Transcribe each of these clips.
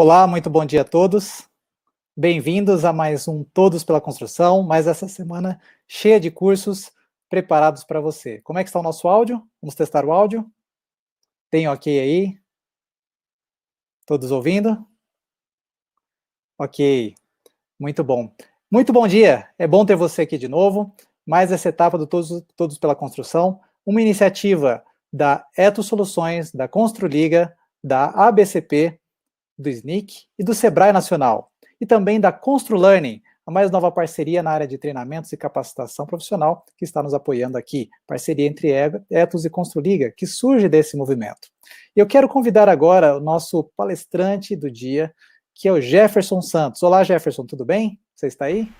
Olá, muito bom dia a todos. Bem-vindos a mais um Todos pela Construção, mais essa semana cheia de cursos preparados para você. Como é que está o nosso áudio? Vamos testar o áudio? Tem ok aí? Todos ouvindo? Ok, muito bom. Muito bom dia, é bom ter você aqui de novo. Mais essa etapa do Todos pela Construção, uma iniciativa da Eto Soluções, da Construliga, da ABCP, do SNIC e do Sebrae Nacional, e também da ConstruLearning, a mais nova parceria na área de treinamentos e capacitação profissional que está nos apoiando aqui, parceria entre Etos e Construliga, que surge desse movimento. E eu quero convidar agora o nosso palestrante do dia, que é o Jefferson Santos. Olá, Jefferson, tudo bem? Você está aí?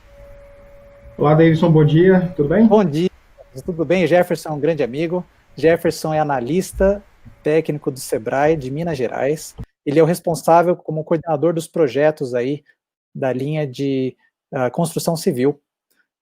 Olá, Davidson, bom dia, tudo bem? Bom dia, tudo bem? Jefferson é um grande amigo. Jefferson é analista técnico do Sebrae de Minas Gerais. Ele é o responsável como coordenador dos projetos aí da linha de construção civil.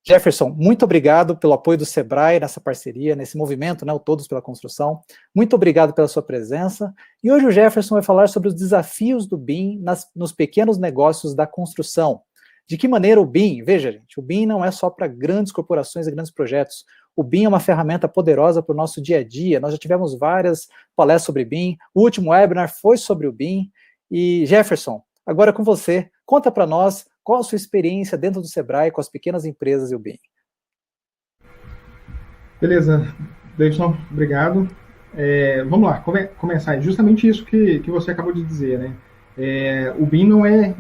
Jefferson, muito obrigado pelo apoio do Sebrae nessa parceria, nesse movimento, né, o Todos pela Construção. Muito obrigado pela sua presença. E hoje o Jefferson vai falar sobre os desafios do BIM nos pequenos negócios da construção. De que maneira o BIM, veja gente, o BIM não é só para grandes corporações e grandes projetos. O BIM é uma ferramenta poderosa para o nosso dia a dia. Nós já tivemos várias palestras sobre BIM. O último webinar foi sobre o BIM. E Jefferson, agora com você, conta para nós qual a sua experiência dentro do Sebrae com as pequenas empresas e o BIM. Beleza, Davidson, obrigado. Vamos lá, começar. Justamente isso que você acabou de dizer, né? O BIM não é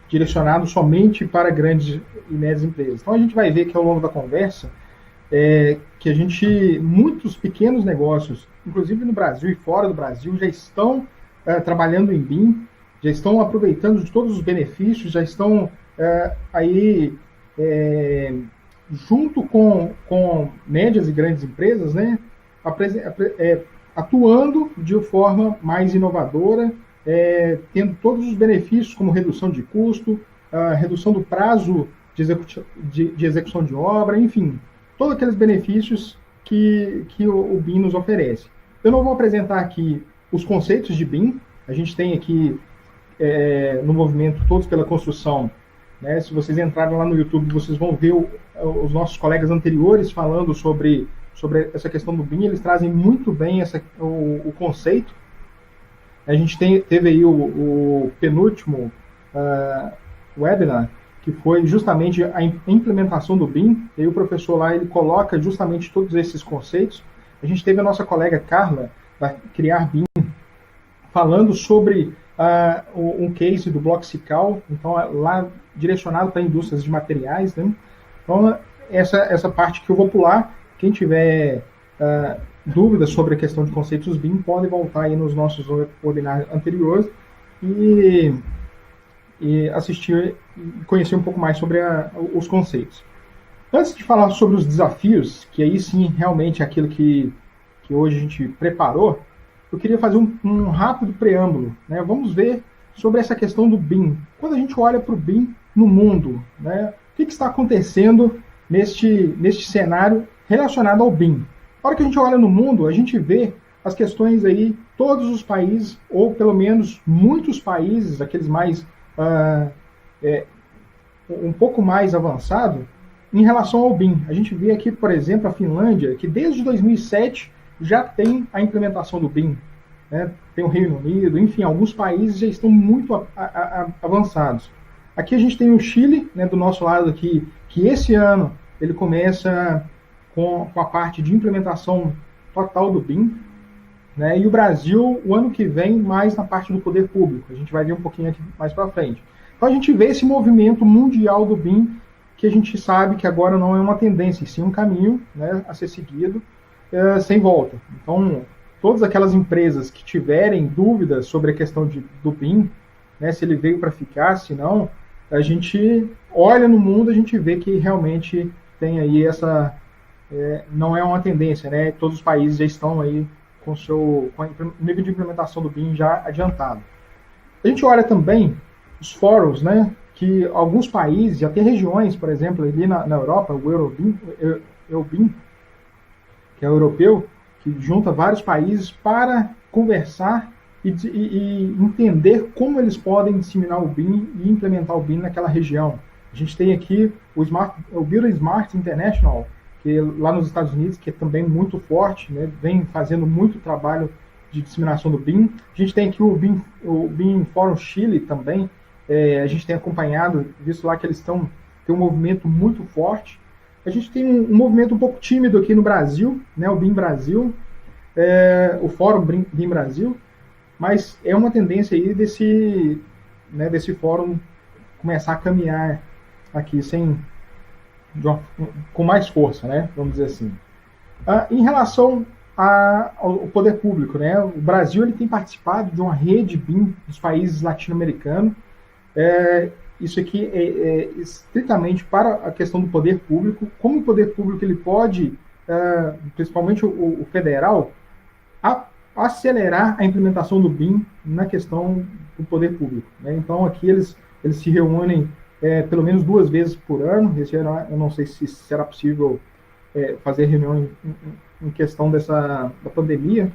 direcionado somente para grandes e médias empresas. Então a gente vai ver que ao longo da conversa que muitos pequenos negócios, inclusive no Brasil e fora do Brasil, já estão trabalhando em BIM, já estão aproveitando de todos os benefícios, já estão junto com médias e grandes empresas, né, atuando de forma mais inovadora, tendo todos os benefícios como redução de custo, redução do prazo de execução de obra, enfim, todos aqueles benefícios que o BIM nos oferece. Eu não vou apresentar aqui os conceitos de BIM, a gente tem aqui no movimento Todos pela Construção, né? Se vocês entrarem lá no YouTube, vocês vão ver os nossos colegas anteriores falando sobre essa questão do BIM, eles trazem muito bem o conceito. A gente teve aí o penúltimo webinar, que foi justamente a implementação do BIM, e aí o professor lá ele coloca justamente todos esses conceitos. A gente teve a nossa colega Carla, da Criar BIM, falando sobre um case do Bloxical, então lá direcionado para indústrias de materiais, né? Então essa parte que eu vou pular, quem tiver dúvidas sobre a questão de conceitos BIM, pode voltar aí nos nossos webinars anteriores e assistir e conhecer um pouco mais sobre os conceitos. Antes de falar sobre os desafios, que aí sim realmente é aquilo que hoje a gente preparou, eu queria fazer um rápido preâmbulo, né? Vamos ver sobre essa questão do BIM. Quando a gente olha para o BIM no mundo, né? O que está acontecendo neste cenário relacionado ao BIM? Na hora que a gente olha no mundo, a gente vê as questões aí, todos os países, ou pelo menos muitos países, aqueles mais um pouco mais avançado, em relação ao BIM. A gente vê aqui, por exemplo, a Finlândia, que desde 2007 já tem a implementação do BIM, né? Tem o Reino Unido, enfim, alguns países já estão muito avançados. Aqui a gente tem o Chile, né, do nosso lado aqui, que esse ano ele começa com a parte de implementação total do BIM, né, e o Brasil, o ano que vem, mais na parte do poder público. A gente vai ver um pouquinho aqui mais para frente. Então a gente vê esse movimento mundial do BIM, que a gente sabe que agora não é uma tendência, e sim um caminho, né, a ser seguido, sem volta. Então, todas aquelas empresas que tiverem dúvidas sobre a questão do BIM, né, se ele veio para ficar, se não, a gente olha no mundo, a gente vê que realmente tem aí não é uma tendência, né? Todos os países já estão aí com o nível de implementação do BIM já adiantado. A gente olha também os fóruns, né, que alguns países, já tem regiões, por exemplo, ali na Europa, o EuBIM, que é o europeu, que junta vários países para conversar e entender como eles podem disseminar o BIM e implementar o BIM naquela região. A gente tem aqui o Build Smart International, que lá nos Estados Unidos, que é também muito forte, né, vem fazendo muito trabalho de disseminação do BIM. A gente tem aqui o BIM Forum Chile também, a gente tem acompanhado, visto lá que eles têm um movimento muito forte. A gente tem um movimento um pouco tímido aqui no Brasil, né, o BIM Brasil, o Fórum BIM Brasil, mas é uma tendência aí desse fórum começar a caminhar aqui com mais força, né, vamos dizer assim. Em relação ao poder público, né, o Brasil ele tem participado de uma rede BIM dos países latino-americanos. Isso aqui é estritamente para a questão do poder público, como o poder público ele pode, principalmente o federal, acelerar a implementação do BIM na questão do poder público, né? Então aqui eles se reúnem pelo menos 2 vezes por ano. Esse ano eu não sei se será possível fazer reunião em questão da pandemia,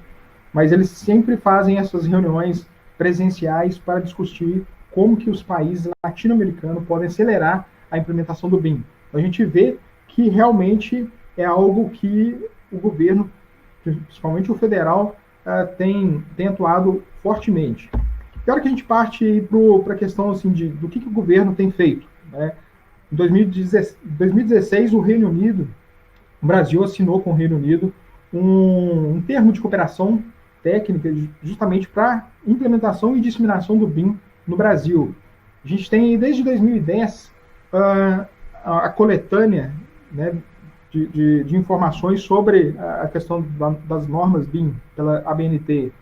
mas eles sempre fazem essas reuniões presenciais para discutir como que os países latino-americanos podem acelerar a implementação do BIM. Então, a gente vê que realmente é algo que o governo, principalmente o federal, tem atuado fortemente. E a hora que a gente parte para a questão assim, do que o governo tem feito, né? Em 2016, o Brasil assinou com o Reino Unido um termo de cooperação técnica justamente para implementação e disseminação do BIM no Brasil. A gente tem, desde 2010, a coletânea, né, de informações sobre a questão das normas BIM pela ABNT.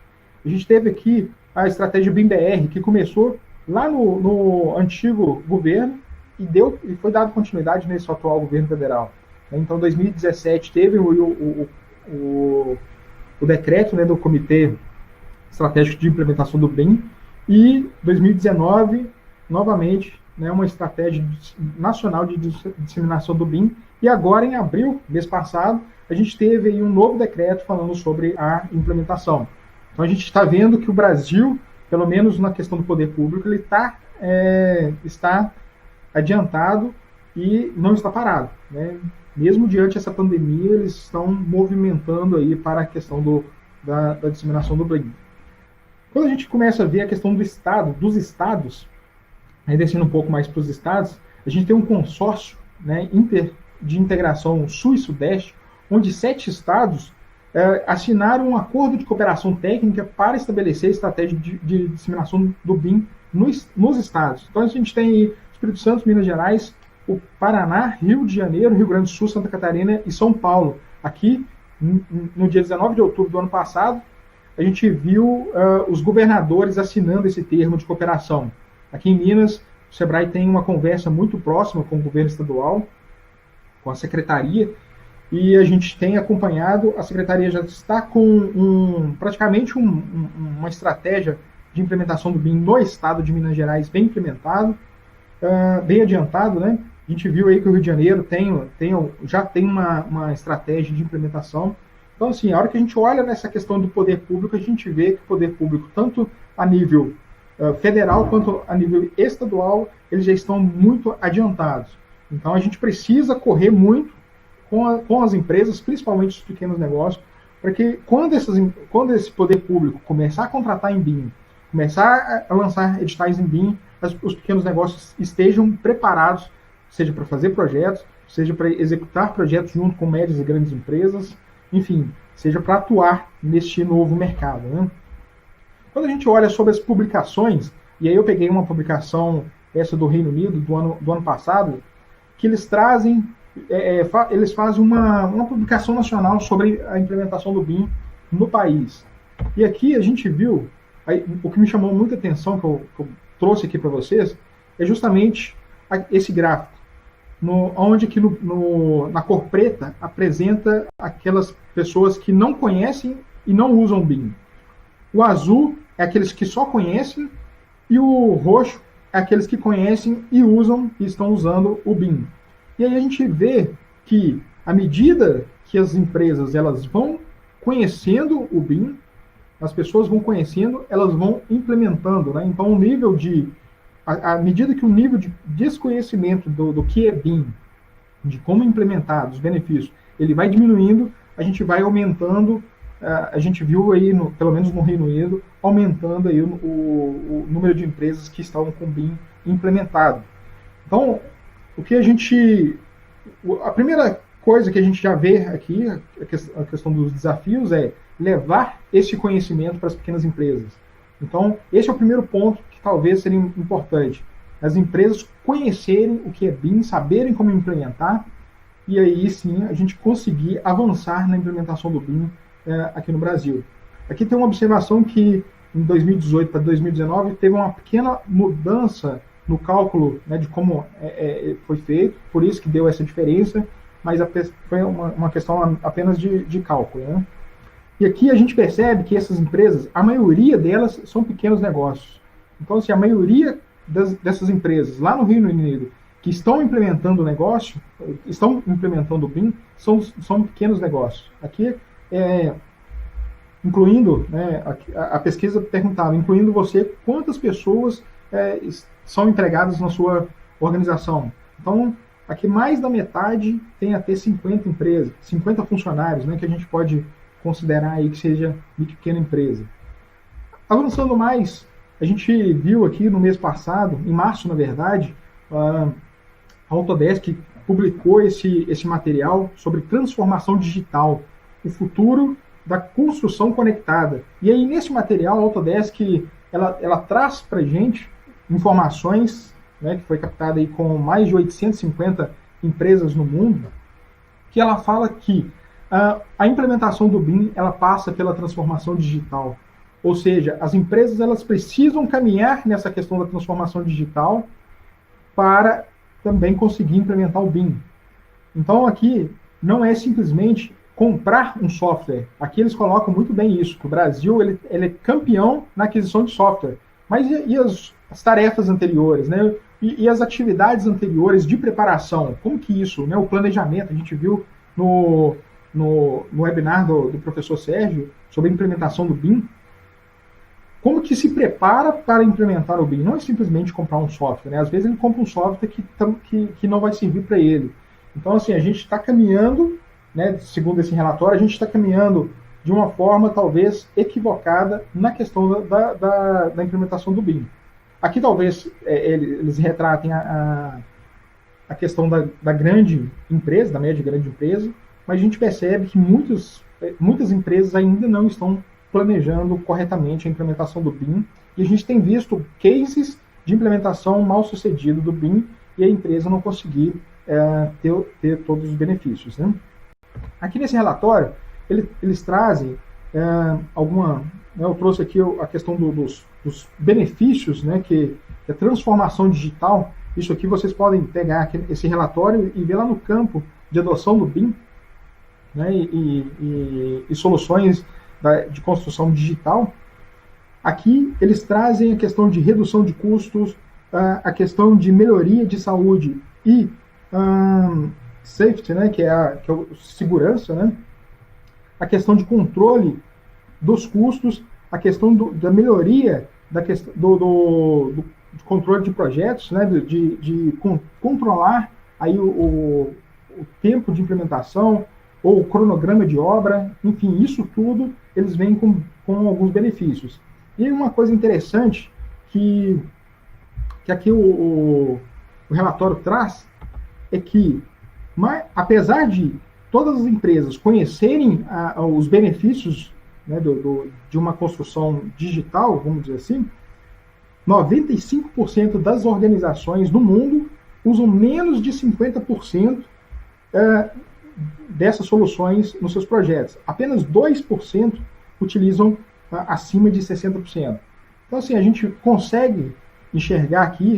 A gente teve aqui a estratégia BIM-BR, que começou lá no antigo governo e foi dado continuidade nesse atual governo federal. Então, em 2017, teve o decreto, né, do Comitê Estratégico de Implementação do BIM, e 2019, novamente, né, uma estratégia nacional de disseminação do BIM. E agora, em abril, mês passado, a gente teve aí um novo decreto falando sobre a implementação. Então, a gente está vendo que o Brasil, pelo menos na questão do poder público, ele está adiantado e não está parado, né? Mesmo diante dessa pandemia, eles estão movimentando aí para a questão da disseminação do BIM. Quando a gente começa a ver a questão dos estados, aí descendo um pouco mais para os estados, a gente tem um consórcio, né, de integração sul e sudeste, onde 7 estados assinaram um acordo de cooperação técnica para estabelecer a estratégia de disseminação do BIM nos estados. Então a gente tem aí Espírito Santo, Minas Gerais, o Paraná, Rio de Janeiro, Rio Grande do Sul, Santa Catarina e São Paulo. Aqui, no dia 19 de outubro do ano passado, a gente viu os governadores assinando esse termo de cooperação. Aqui em Minas, o SEBRAE tem uma conversa muito próxima com o governo estadual, com a secretaria, e a gente tem acompanhado, a secretaria já está com praticamente uma estratégia de implementação do BIM no estado de Minas Gerais bem implementado, bem adiantado, né? A gente viu aí que o Rio de Janeiro já tem uma estratégia de implementação. Então, assim, a hora que a gente olha nessa questão do poder público, a gente vê que o poder público, tanto a nível federal quanto a nível estadual, eles já estão muito adiantados. Então, a gente precisa correr muito com as empresas, principalmente os pequenos negócios, para que quando esse poder público começar a contratar em BIM, começar a lançar editais em BIM, os pequenos negócios estejam preparados, seja para fazer projetos, seja para executar projetos junto com médias e grandes empresas, enfim, seja para atuar neste novo mercado, né? Quando a gente olha sobre as publicações, e aí eu peguei uma publicação, essa do Reino Unido, do ano passado, que eles trazem, eles fazem uma publicação nacional sobre a implementação do BIM no país. E aqui a gente viu, o que me chamou muita atenção, que eu trouxe aqui para vocês, é justamente esse gráfico, onde que na cor preta apresenta aquelas pessoas que não conhecem e não usam o BIM. O azul é aqueles que só conhecem, e o roxo é aqueles que conhecem e usam e estão usando o BIM. E aí a gente vê que, à medida que as empresas elas vão conhecendo o BIM, as pessoas vão conhecendo, elas vão implementando, né? Então, o nível à medida que o nível de desconhecimento do que é BIM, de como implementar, dos benefícios, ele vai diminuindo, a gente vai aumentando, a gente viu aí, pelo menos no Reino Unido, aumentando aí o número de empresas que estavam com BIM implementado. Então, a primeira coisa que a gente já vê aqui, a questão dos desafios, é levar esse conhecimento para as pequenas empresas. Então, esse é o primeiro ponto que talvez seria importante. As empresas conhecerem o que é BIM, saberem como implementar, e aí sim a gente conseguir avançar na implementação do BIM aqui no Brasil. Aqui tem uma observação que em 2018 para 2019 teve uma pequena mudança no cálculo, né, de como foi feito, por isso que deu essa diferença, mas foi uma questão apenas de cálculo, né? E aqui a gente percebe que essas empresas, a maioria delas são pequenos negócios. Então, assim, a maioria dessas empresas lá no Reino Unido que estão implementando o negócio, estão implementando o BIM, são pequenos negócios. Aqui, incluindo, né, a pesquisa perguntava, incluindo você, quantas pessoas são empregadas na sua organização. Então, aqui mais da metade tem até 50 empresas, 50 funcionários, né, que a gente pode considerar aí que seja micro pequena empresa. Avançando mais, a gente viu aqui no mês passado, em março, na verdade, a Autodesk publicou esse material sobre transformação digital, o futuro da construção conectada. E aí, nesse material, a Autodesk ela traz para a gente informações, né, que foi captada aí com mais de 850 empresas no mundo, que ela fala que a implementação do BIM ela passa pela transformação digital. Ou seja, as empresas elas precisam caminhar nessa questão da transformação digital para também conseguir implementar o BIM. Então, aqui não é simplesmente comprar um software. Aqui eles colocam muito bem isso, que o Brasil ele é campeão na aquisição de software. Mas e as tarefas anteriores, né? E as atividades anteriores de preparação? Como que isso, né? O planejamento, a gente viu no webinar do professor Sérgio sobre a implementação do BIM. Como que se prepara para implementar o BIM? Não é simplesmente comprar um software, né? Às vezes ele compra um software que não vai servir para ele. Então, assim, a gente está caminhando, né, segundo esse relatório, a gente está caminhando de uma forma talvez equivocada na questão da implementação do BIM. Aqui talvez eles retratem a questão da grande empresa, da média e grande empresa, mas a gente percebe que muitas empresas ainda não estão planejando corretamente a implementação do BIM, e a gente tem visto cases de implementação mal sucedida do BIM e a empresa não conseguir ter todos os benefícios, né? Aqui nesse relatório, eles trazem eu trouxe aqui a questão dos benefícios, né, que a transformação digital. Isso aqui vocês podem pegar aqui, esse relatório e ver lá no campo de adoção do BIM, né, e soluções de construção digital. Aqui eles trazem a questão de redução de custos, a questão de melhoria de saúde e safety, né, que é a segurança, né, a questão de controle dos custos, a questão da melhoria do controle de projetos, né, de controlar aí o tempo de implementação ou o cronograma de obra, enfim, isso tudo eles vêm com alguns benefícios. E uma coisa interessante que aqui o relatório traz é que, apesar de todas as empresas conhecerem os benefícios, né, de uma construção digital, vamos dizer assim, 95% das organizações no mundo usam menos de 50% dessas soluções nos seus projetos. Apenas 2% utilizam acima de 60%. Então, assim, a gente consegue enxergar aqui,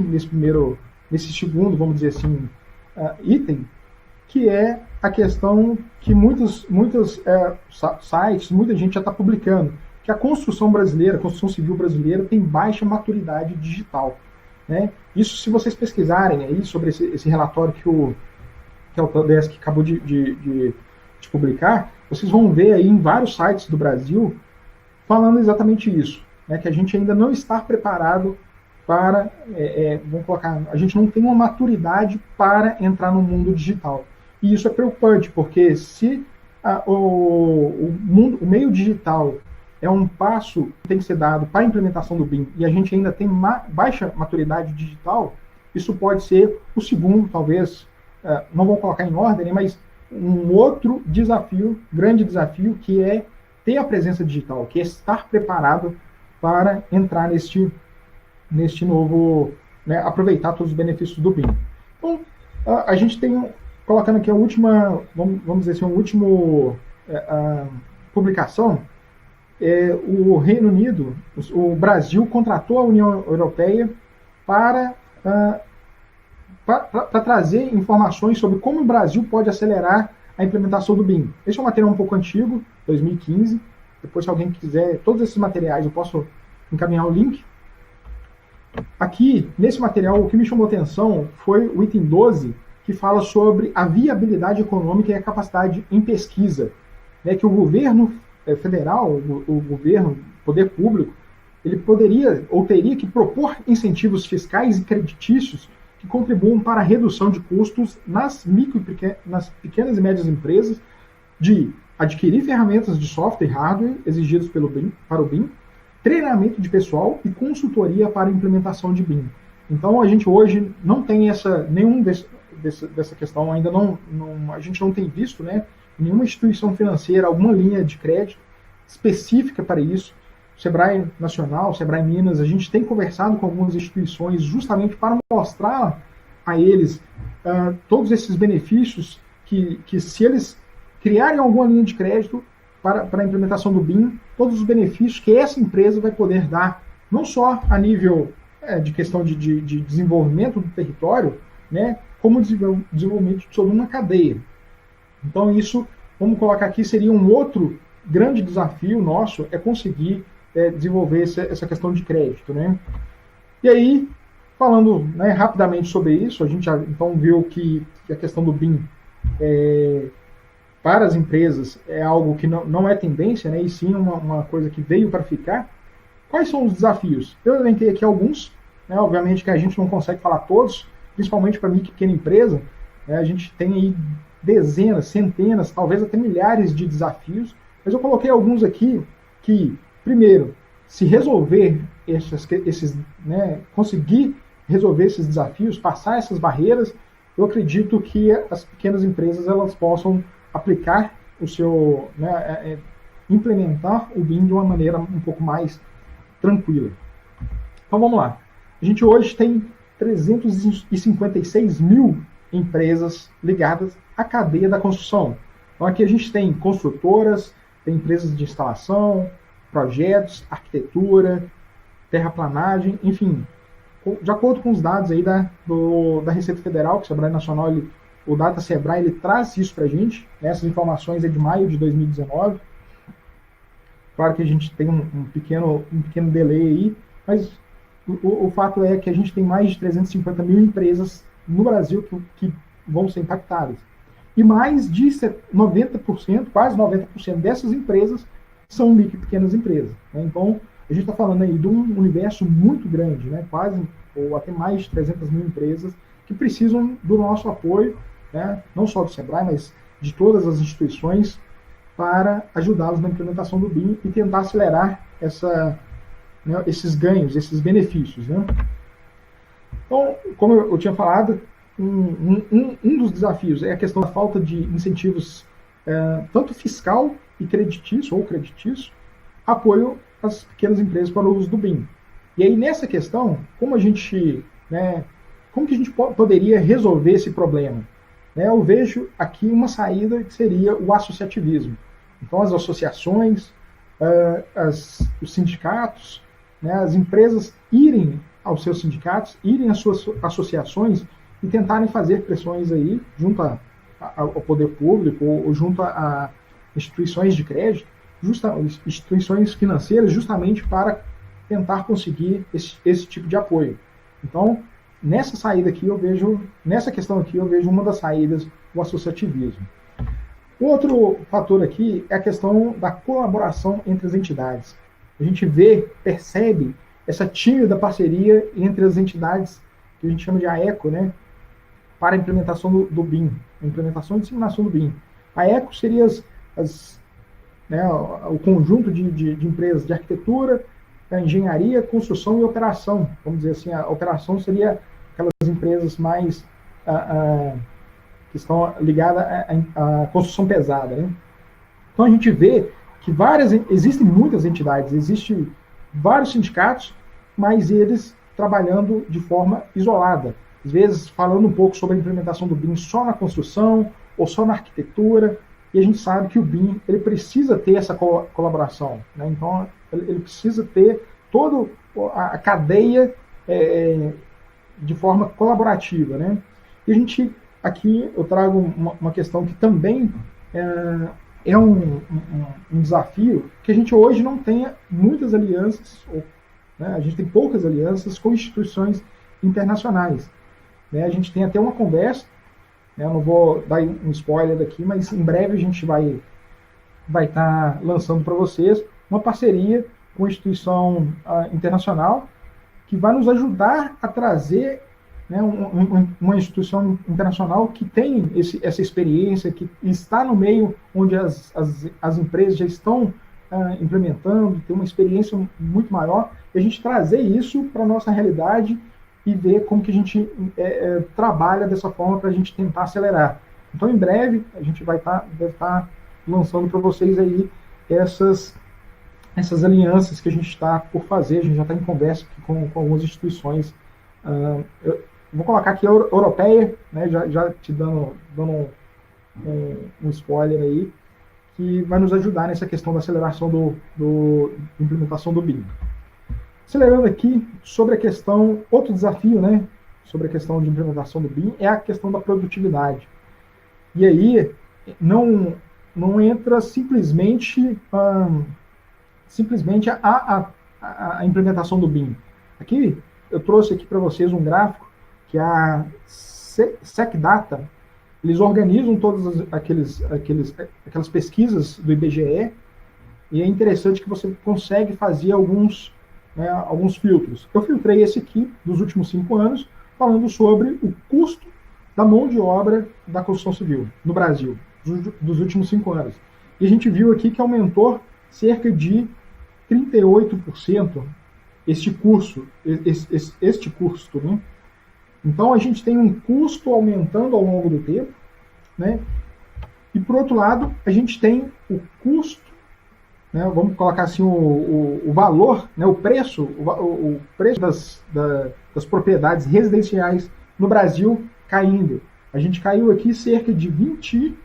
nesse segundo, vamos dizer assim, item, que é a questão que muitos sites, muita gente já está publicando, que a construção brasileira, a construção civil brasileira tem baixa maturidade digital, né? Isso, se vocês pesquisarem aí sobre esse relatório que a Autodesk acabou de publicar, vocês vão ver aí em vários sites do Brasil falando exatamente isso, né, que a gente ainda não está preparado para, vamos colocar, a gente não tem uma maturidade para entrar no mundo digital. E isso é preocupante, porque se o meio digital é um passo que tem que ser dado para a implementação do BIM e a gente ainda tem baixa maturidade digital, isso pode ser o segundo, talvez, não vou colocar em ordem, né, mas um outro desafio, grande desafio, que é ter a presença digital, que é estar preparado para entrar neste novo, né, aproveitar todos os benefícios do BIM. Então, a gente tem, colocando aqui a última, vamos dizer assim, a última publicação, o Reino Unido, o Brasil contratou a União Europeia para trazer informações sobre como o Brasil pode acelerar a implementação do BIM. Esse é um material um pouco antigo, 2015. Depois, se alguém quiser, todos esses materiais eu posso encaminhar o link. Aqui, nesse material, o que me chamou a atenção foi o item 12, que fala sobre a viabilidade econômica e a capacidade em pesquisa, né, que o governo federal, o governo, o poder público, ele poderia ou teria que propor incentivos fiscais e creditícios que contribuam para a redução de custos nas pequenas e médias empresas, de adquirir ferramentas de software e hardware exigidas para o BIM, treinamento de pessoal e consultoria para a implementação de BIM. Então, a gente hoje não tem dessa questão, ainda a gente não tem visto, né, nenhuma instituição financeira, alguma linha de crédito específica para isso. O Sebrae Nacional, o Sebrae Minas, a gente tem conversado com algumas instituições justamente para mostrar a eles todos esses benefícios que se eles criarem alguma linha de crédito para a implementação do BIM, todos os benefícios que essa empresa vai poder dar, não só a nível de questão de desenvolvimento do território, né, como desenvolvimento de toda uma cadeia. Então isso, vamos colocar aqui, seria um outro grande desafio nosso, é conseguir desenvolver essa questão de crédito, né? E aí, falando, né, rapidamente sobre isso, a gente já então viu que a questão do BIM para as empresas é algo que não é tendência, né, e sim uma coisa que veio para ficar. Quais são os desafios? Eu elenquei aqui alguns, né, obviamente que a gente não consegue falar todos, principalmente para mim, pequena empresa, né, a gente tem aí dezenas, centenas, talvez até milhares de desafios, mas eu coloquei alguns aqui que, primeiro, se resolver conseguir resolver esses desafios, passar essas barreiras, eu acredito que as pequenas empresas elas possam aplicar o seu, implementar o BIM de uma maneira um pouco mais tranquila. Então vamos lá. A gente hoje tem 356 mil empresas ligadas à cadeia da construção. Então aqui a gente tem construtoras, tem empresas de instalação, projetos, arquitetura, terraplanagem, enfim. De acordo com os dados aí da Receita Federal, que o Sebrae Nacional, o Data Sebrae, ele traz isso para a gente. Essas informações é de maio de 2019. Claro que a gente tem um pequeno delay aí, mas o fato é que a gente tem mais de 350 mil empresas no Brasil que vão ser impactadas. E mais de 90%, quase 90% dessas empresas são micro e pequenas empresas, né? Então, a gente está falando aí de um universo muito grande, né? Quase, ou até mais de 300 mil empresas que precisam do nosso apoio, né? Não só do Sebrae, mas de todas as instituições, para ajudá-los na implementação do BIM e tentar acelerar esses ganhos, esses benefícios, né? Então, como eu tinha falado, um dos desafios é a questão da falta de incentivos, tanto fiscal e creditício, apoio às pequenas empresas para o uso do BIM. E aí, nessa questão, como que a gente poderia resolver esse problema? Eu vejo aqui uma saída que seria o associativismo. Então, as associações, os sindicatos, as empresas irem aos seus sindicatos, irem às suas associações e tentarem fazer pressões aí junto ao poder público ou junto a instituições de crédito, instituições financeiras, justamente para tentar conseguir esse tipo de apoio. Então, nessa questão aqui, eu vejo uma das saídas, o associativismo. Outro fator aqui é a questão da colaboração entre as entidades. a gente vê, percebe essa tímida parceria entre as entidades que a gente chama de AECO, né, para a implementação do BIM, a implementação e disseminação do BIM. A AECO seria né, o conjunto de empresas de arquitetura, engenharia, construção e operação. Vamos dizer assim, a operação seria aquelas empresas mais que estão ligadas à construção pesada, né? Então a gente vê que existem muitas entidades, existem vários sindicatos, mas eles trabalhando de forma isolada. Às vezes falando um pouco sobre a implementação do BIM só na construção ou só na arquitetura, e a gente sabe que o BIM ele precisa ter essa colaboração, né? Então ele precisa ter toda a cadeia de forma colaborativa, né? E a gente, aqui eu trago uma questão que também é um desafio, que a gente hoje não tenha muitas alianças, né? A gente tem poucas alianças com instituições internacionais, né? A gente tem até uma conversa, né? Eu não vou dar um spoiler daqui, mas em breve a gente vai estar lançando para vocês uma parceria com uma instituição internacional que vai nos ajudar a trazer, né, uma instituição internacional que tem essa experiência, que está no meio onde as empresas já estão implementando, tem uma experiência muito maior, e a gente trazer isso para a nossa realidade e ver como que a gente trabalha dessa forma para a gente tentar acelerar. Então, em breve, a gente vai estar lançando para vocês aí essas alianças que a gente está por fazer. A gente já está em conversa com algumas instituições. Eu vou colocar aqui a europeia, né, já te dando um spoiler aí, que vai nos ajudar nessa questão da aceleração da implementação do BIM. Acelerando aqui sobre a questão, outro desafio, né, sobre a questão de implementação do BIM é a questão da produtividade. E aí não entra simplesmente a implementação do BIM. Aqui eu trouxe aqui para vocês um gráfico que a SecData, eles organizam todas aquelas pesquisas do IBGE, e é interessante que você consegue fazer alguns filtros. Eu filtrei esse aqui dos últimos 5 anos, falando sobre o custo da mão de obra da construção civil no Brasil, dos últimos 5 anos. E a gente viu aqui que aumentou cerca de 38% este custo, né? Então a gente tem um custo aumentando ao longo do tempo, né? E por outro lado, a gente tem o custo, né? Vamos colocar assim o valor, né? O preço das propriedades residenciais no Brasil caindo. A gente caiu aqui cerca de 24%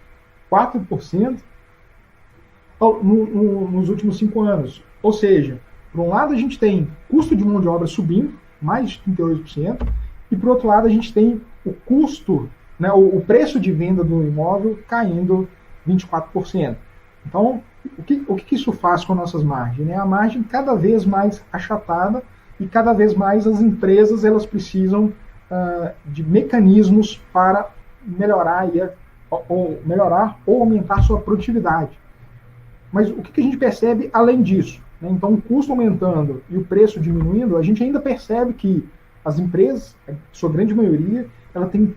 nos últimos 5 anos. Ou seja, por um lado a gente tem custo de mão de obra subindo, mais de 38%, e por outro lado a gente tem o custo, né, o preço de venda do imóvel caindo 24%. Então, o que isso faz com nossas margens? Né? A margem cada vez mais achatada, e cada vez mais as empresas elas precisam de mecanismos para melhorar ou aumentar sua produtividade. Mas o que a gente percebe além disso? Né? Então, o custo aumentando e o preço diminuindo, a gente ainda percebe que as empresas, a sua grande maioria, ela tem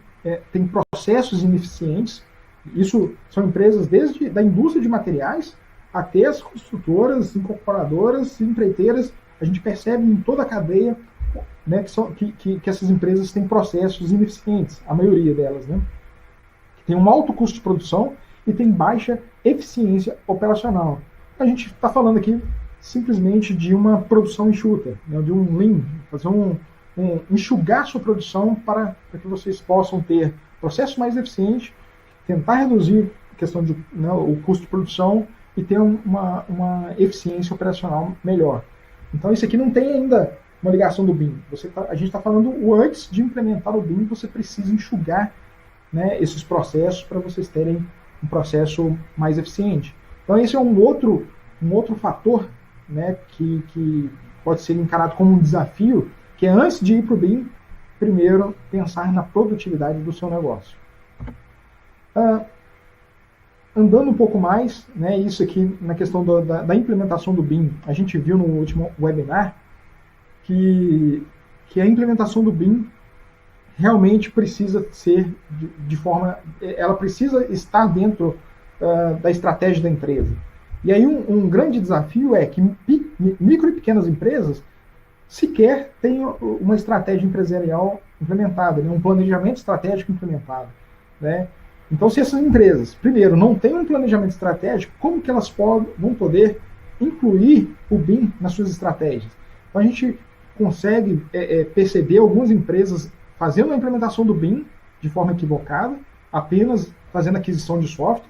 processos ineficientes. Isso são empresas desde da indústria de materiais até as construtoras, incorporadoras, empreiteiras. A gente percebe em toda a cadeia, né, que essas empresas têm processos ineficientes, a maioria delas, né? Que tem um alto custo de produção e tem baixa eficiência operacional. A gente está falando aqui simplesmente de uma produção enxuta, né, de um lean, fazer enxugar sua produção para que vocês possam ter processos mais eficientes, tentar reduzir a questão de, né, o custo de produção e ter uma eficiência operacional melhor. Então isso aqui não tem ainda uma ligação do BIM. A gente está falando antes de implementar o BIM, você precisa enxugar, né, esses processos para vocês terem um processo mais eficiente. Então esse é um outro fator, né, que pode ser encarado como um desafio, que é antes de ir para o BIM, primeiro pensar na produtividade do seu negócio. andando um pouco mais, né, isso aqui na questão da implementação do BIM, a gente viu no último webinar que a implementação do BIM realmente precisa ser de forma, ela precisa estar dentro da estratégia da empresa. E aí um grande desafio é que micro e pequenas empresas sequer têm uma estratégia empresarial implementada, né, um planejamento estratégico implementado, né? Então, se essas empresas, primeiro, não têm um planejamento estratégico, como que elas vão poder incluir o BIM nas suas estratégias? Então, a gente consegue perceber algumas empresas fazendo a implementação do BIM de forma equivocada, apenas fazendo aquisição de software,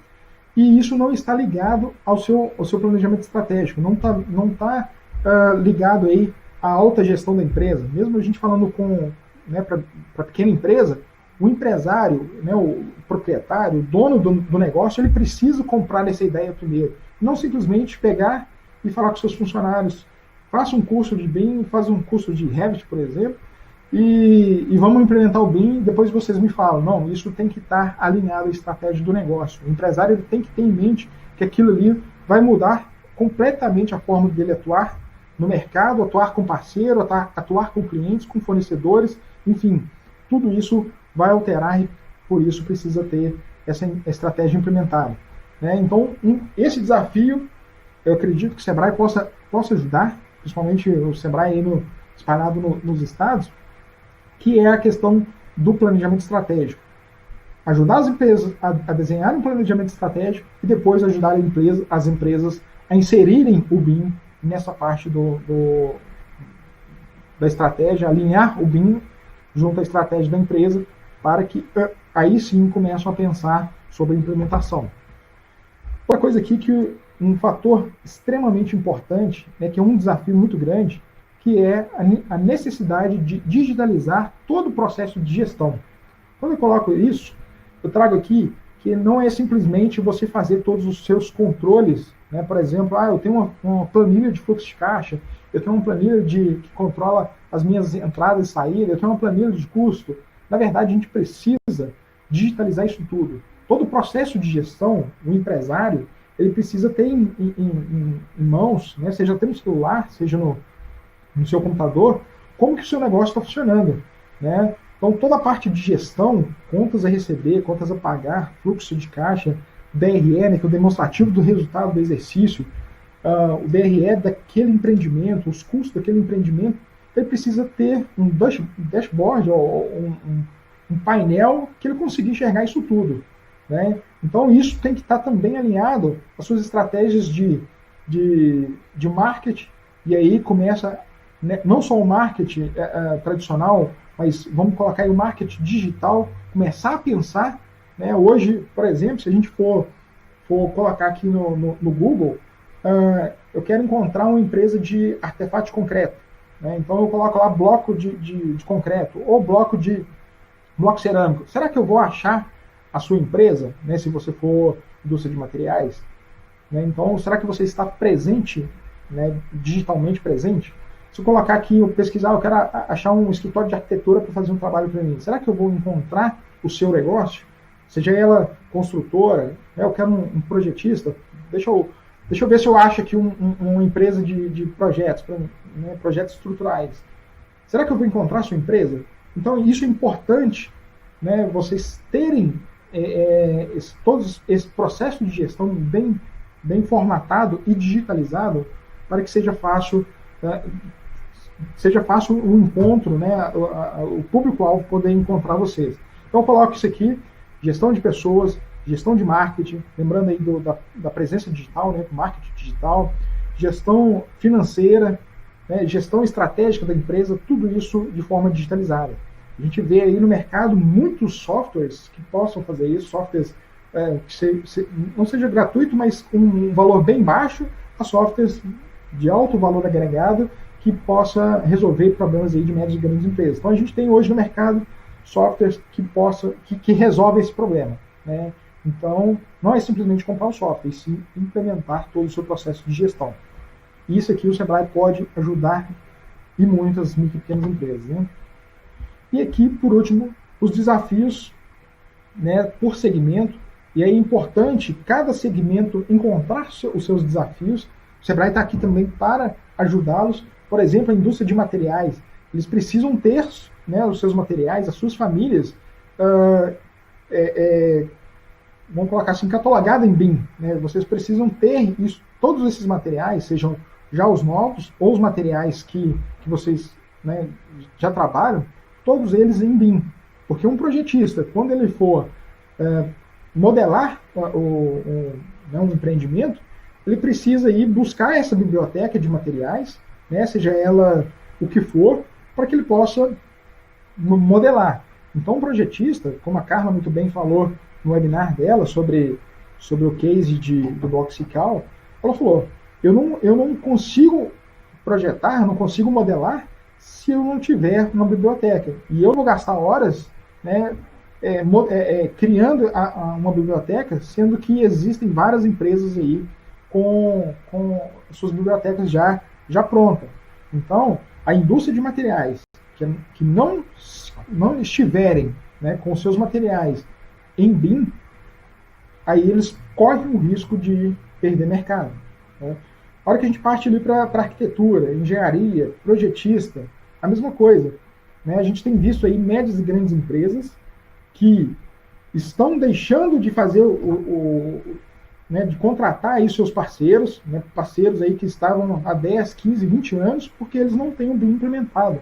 e isso não está ligado ao seu planejamento estratégico, não tá ligado aí à alta gestão da empresa. Mesmo a gente falando né, para pequena empresa, o empresário, né, o proprietário, o dono do negócio, ele precisa comprar essa ideia primeiro. Não simplesmente pegar e falar com seus funcionários, faça um curso de BIM, faz um curso de Revit, por exemplo, e vamos implementar o BIM, depois vocês me falam. Não, isso tem que estar alinhado à estratégia do negócio. O empresário ele tem que ter em mente que aquilo ali vai mudar completamente a forma dele atuar no mercado, atuar com parceiro, atuar com clientes, com fornecedores, enfim, tudo isso vai alterar e por isso precisa ter essa estratégia implementada, né? Então, esse desafio, eu acredito que o Sebrae possa ajudar, principalmente o Sebrae aí espalhado nos estados, que é a questão do planejamento estratégico. Ajudar as empresas a desenhar um planejamento estratégico e depois ajudar as empresas a inserirem o BIM nessa parte da estratégia, alinhar o BIM junto à estratégia da empresa, para que aí sim começam a pensar sobre a implementação. Outra coisa aqui que um fator extremamente importante, né, que é um desafio muito grande, que é a necessidade de digitalizar todo o processo de gestão. Quando eu coloco isso, eu trago aqui que não é simplesmente você fazer todos os seus controles, né? Por exemplo, eu tenho uma planilha de fluxo de caixa, eu tenho uma planilha que controla as minhas entradas e saídas, eu tenho uma planilha de custo. Na verdade, a gente precisa digitalizar isso tudo. Todo o processo de gestão, o empresário, ele precisa ter em mãos, né? Seja até no celular, seja no seu computador, como que o seu negócio está funcionando, né? Então, toda a parte de gestão, contas a receber, contas a pagar, fluxo de caixa, DRE, né, que é o demonstrativo do resultado do exercício, o DRE daquele empreendimento, os custos daquele empreendimento, ele precisa ter um dashboard, ou um painel que ele consiga enxergar isso tudo, né? Então, isso tem que estar também alinhado às suas estratégias de marketing, e aí começa, né, não só o marketing tradicional, mas vamos colocar aí o marketing digital, começar a pensar, né? Hoje, por exemplo, se a gente for colocar aqui no Google, eu quero encontrar uma empresa de artefato de concreto, né? Então eu coloco lá bloco de concreto, ou bloco cerâmico. Será que eu vou achar a sua empresa, né, se você for indústria de materiais? Né? Então, será que você está presente, né, digitalmente presente? Se eu colocar aqui, eu pesquisar, eu quero achar um escritório de arquitetura para fazer um trabalho para mim. Será que eu vou encontrar o seu negócio? Seja ela construtora, né, eu quero um projetista. Deixa eu ver se eu acho aqui uma empresa de projetos, né, projetos estruturais. Será que eu vou encontrar a sua empresa? Então, isso é importante, né, vocês terem todo esse processo de gestão bem formatado e digitalizado para que seja fácil o encontro, né, o público-alvo poder encontrar vocês. Então, eu coloco isso aqui, gestão de pessoas, gestão de marketing, lembrando aí da presença digital, né, marketing digital, gestão financeira, né, gestão estratégica da empresa, tudo isso de forma digitalizada. A gente vê aí no mercado muitos softwares que possam fazer isso, softwares que não seja gratuito, mas com um valor bem baixo, a softwares de alto valor agregado que possa resolver problemas aí de médias e grandes empresas. Então a gente tem hoje no mercado softwares que resolvem esse problema, né? Então não é simplesmente comprar um software, e sim implementar todo o seu processo de gestão. Isso aqui o Sebrae pode ajudar e muitas micro e pequenas empresas, né? E aqui, por último, os desafios, né, por segmento. E é importante cada segmento encontrar os seus desafios. O Sebrae está aqui também para ajudá-los. Por exemplo, a indústria de materiais. Eles precisam ter, né, os seus materiais, as suas famílias, vamos colocar assim, catalogada em BIM. Né? Vocês precisam ter isso, todos esses materiais, sejam já os novos ou os materiais que vocês, né, já trabalham, todos eles em BIM. Porque um projetista, quando ele for modelar um empreendimento, ele precisa ir buscar essa biblioteca de materiais, né, seja ela o que for, para que ele possa modelar. Então, um projetista, como a Carla muito bem falou no webinar dela sobre o case do Boxical, ela falou, eu não consigo projetar, não consigo modelar se eu não tiver uma biblioteca. E eu vou gastar horas, né, criando uma biblioteca, sendo que existem várias empresas aí com suas bibliotecas já prontas. Então, a indústria de materiais que não estiverem, né, com seus materiais em BIM, aí eles correm o risco de perder mercado. Né? A hora que a gente parte ali para arquitetura, engenharia, projetista, a mesma coisa. Né? A gente tem visto aí médias e grandes empresas que estão deixando de fazer né, de contratar aí seus parceiros, né, parceiros aí que estavam há 10, 15, 20 anos, porque eles não têm o BIM implementado.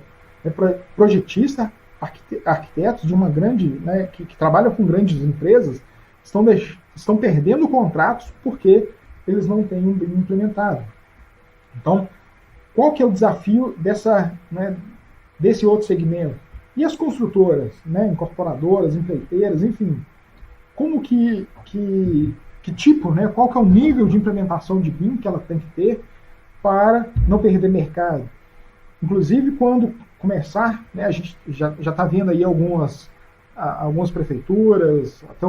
Projetista, arquitetos de uma grande, né, que trabalham com grandes empresas, estão perdendo contratos porque eles não têm um BIM implementado. Então, qual que é o desafio desse outro segmento? E as construtoras, né, incorporadoras, empreiteiras, enfim, como que tipo, né, qual que é o nível de implementação de BIM que ela tem que ter para não perder mercado? Inclusive, quando começar, né, a gente já está vendo aí algumas prefeituras, até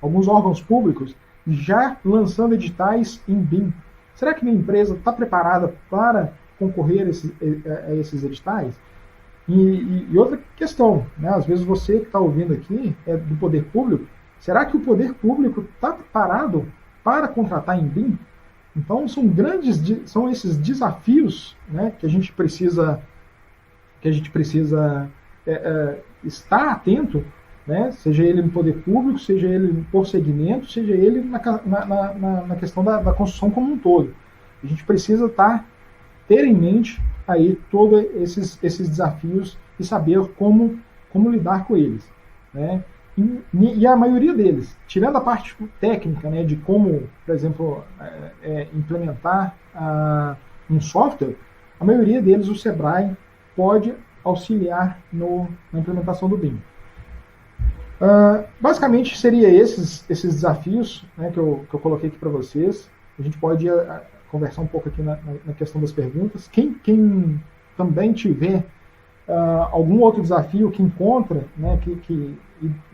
alguns órgãos públicos, já lançando editais em BIM. Será que minha empresa está preparada para concorrer a esses editais? E outra questão, né, às vezes você que está ouvindo aqui é do poder público, será que o poder público está preparado para contratar em BIM? Então, são esses desafios, né, que a gente precisa estar atento, né, seja ele no poder público, seja ele por segmento, seja ele na questão da construção como um todo. A gente precisa ter em mente aí todos esses desafios e saber como lidar com eles. Né? E a maioria deles, tirando a parte técnica, né, de como, por exemplo, implementar um software, a maioria deles o Sebrae pode auxiliar na implementação do BIM. Basicamente, seria esses desafios, né, que eu coloquei aqui para vocês. A gente pode conversar um pouco aqui na questão das perguntas. Quem também tiver algum outro desafio que encontra, né, que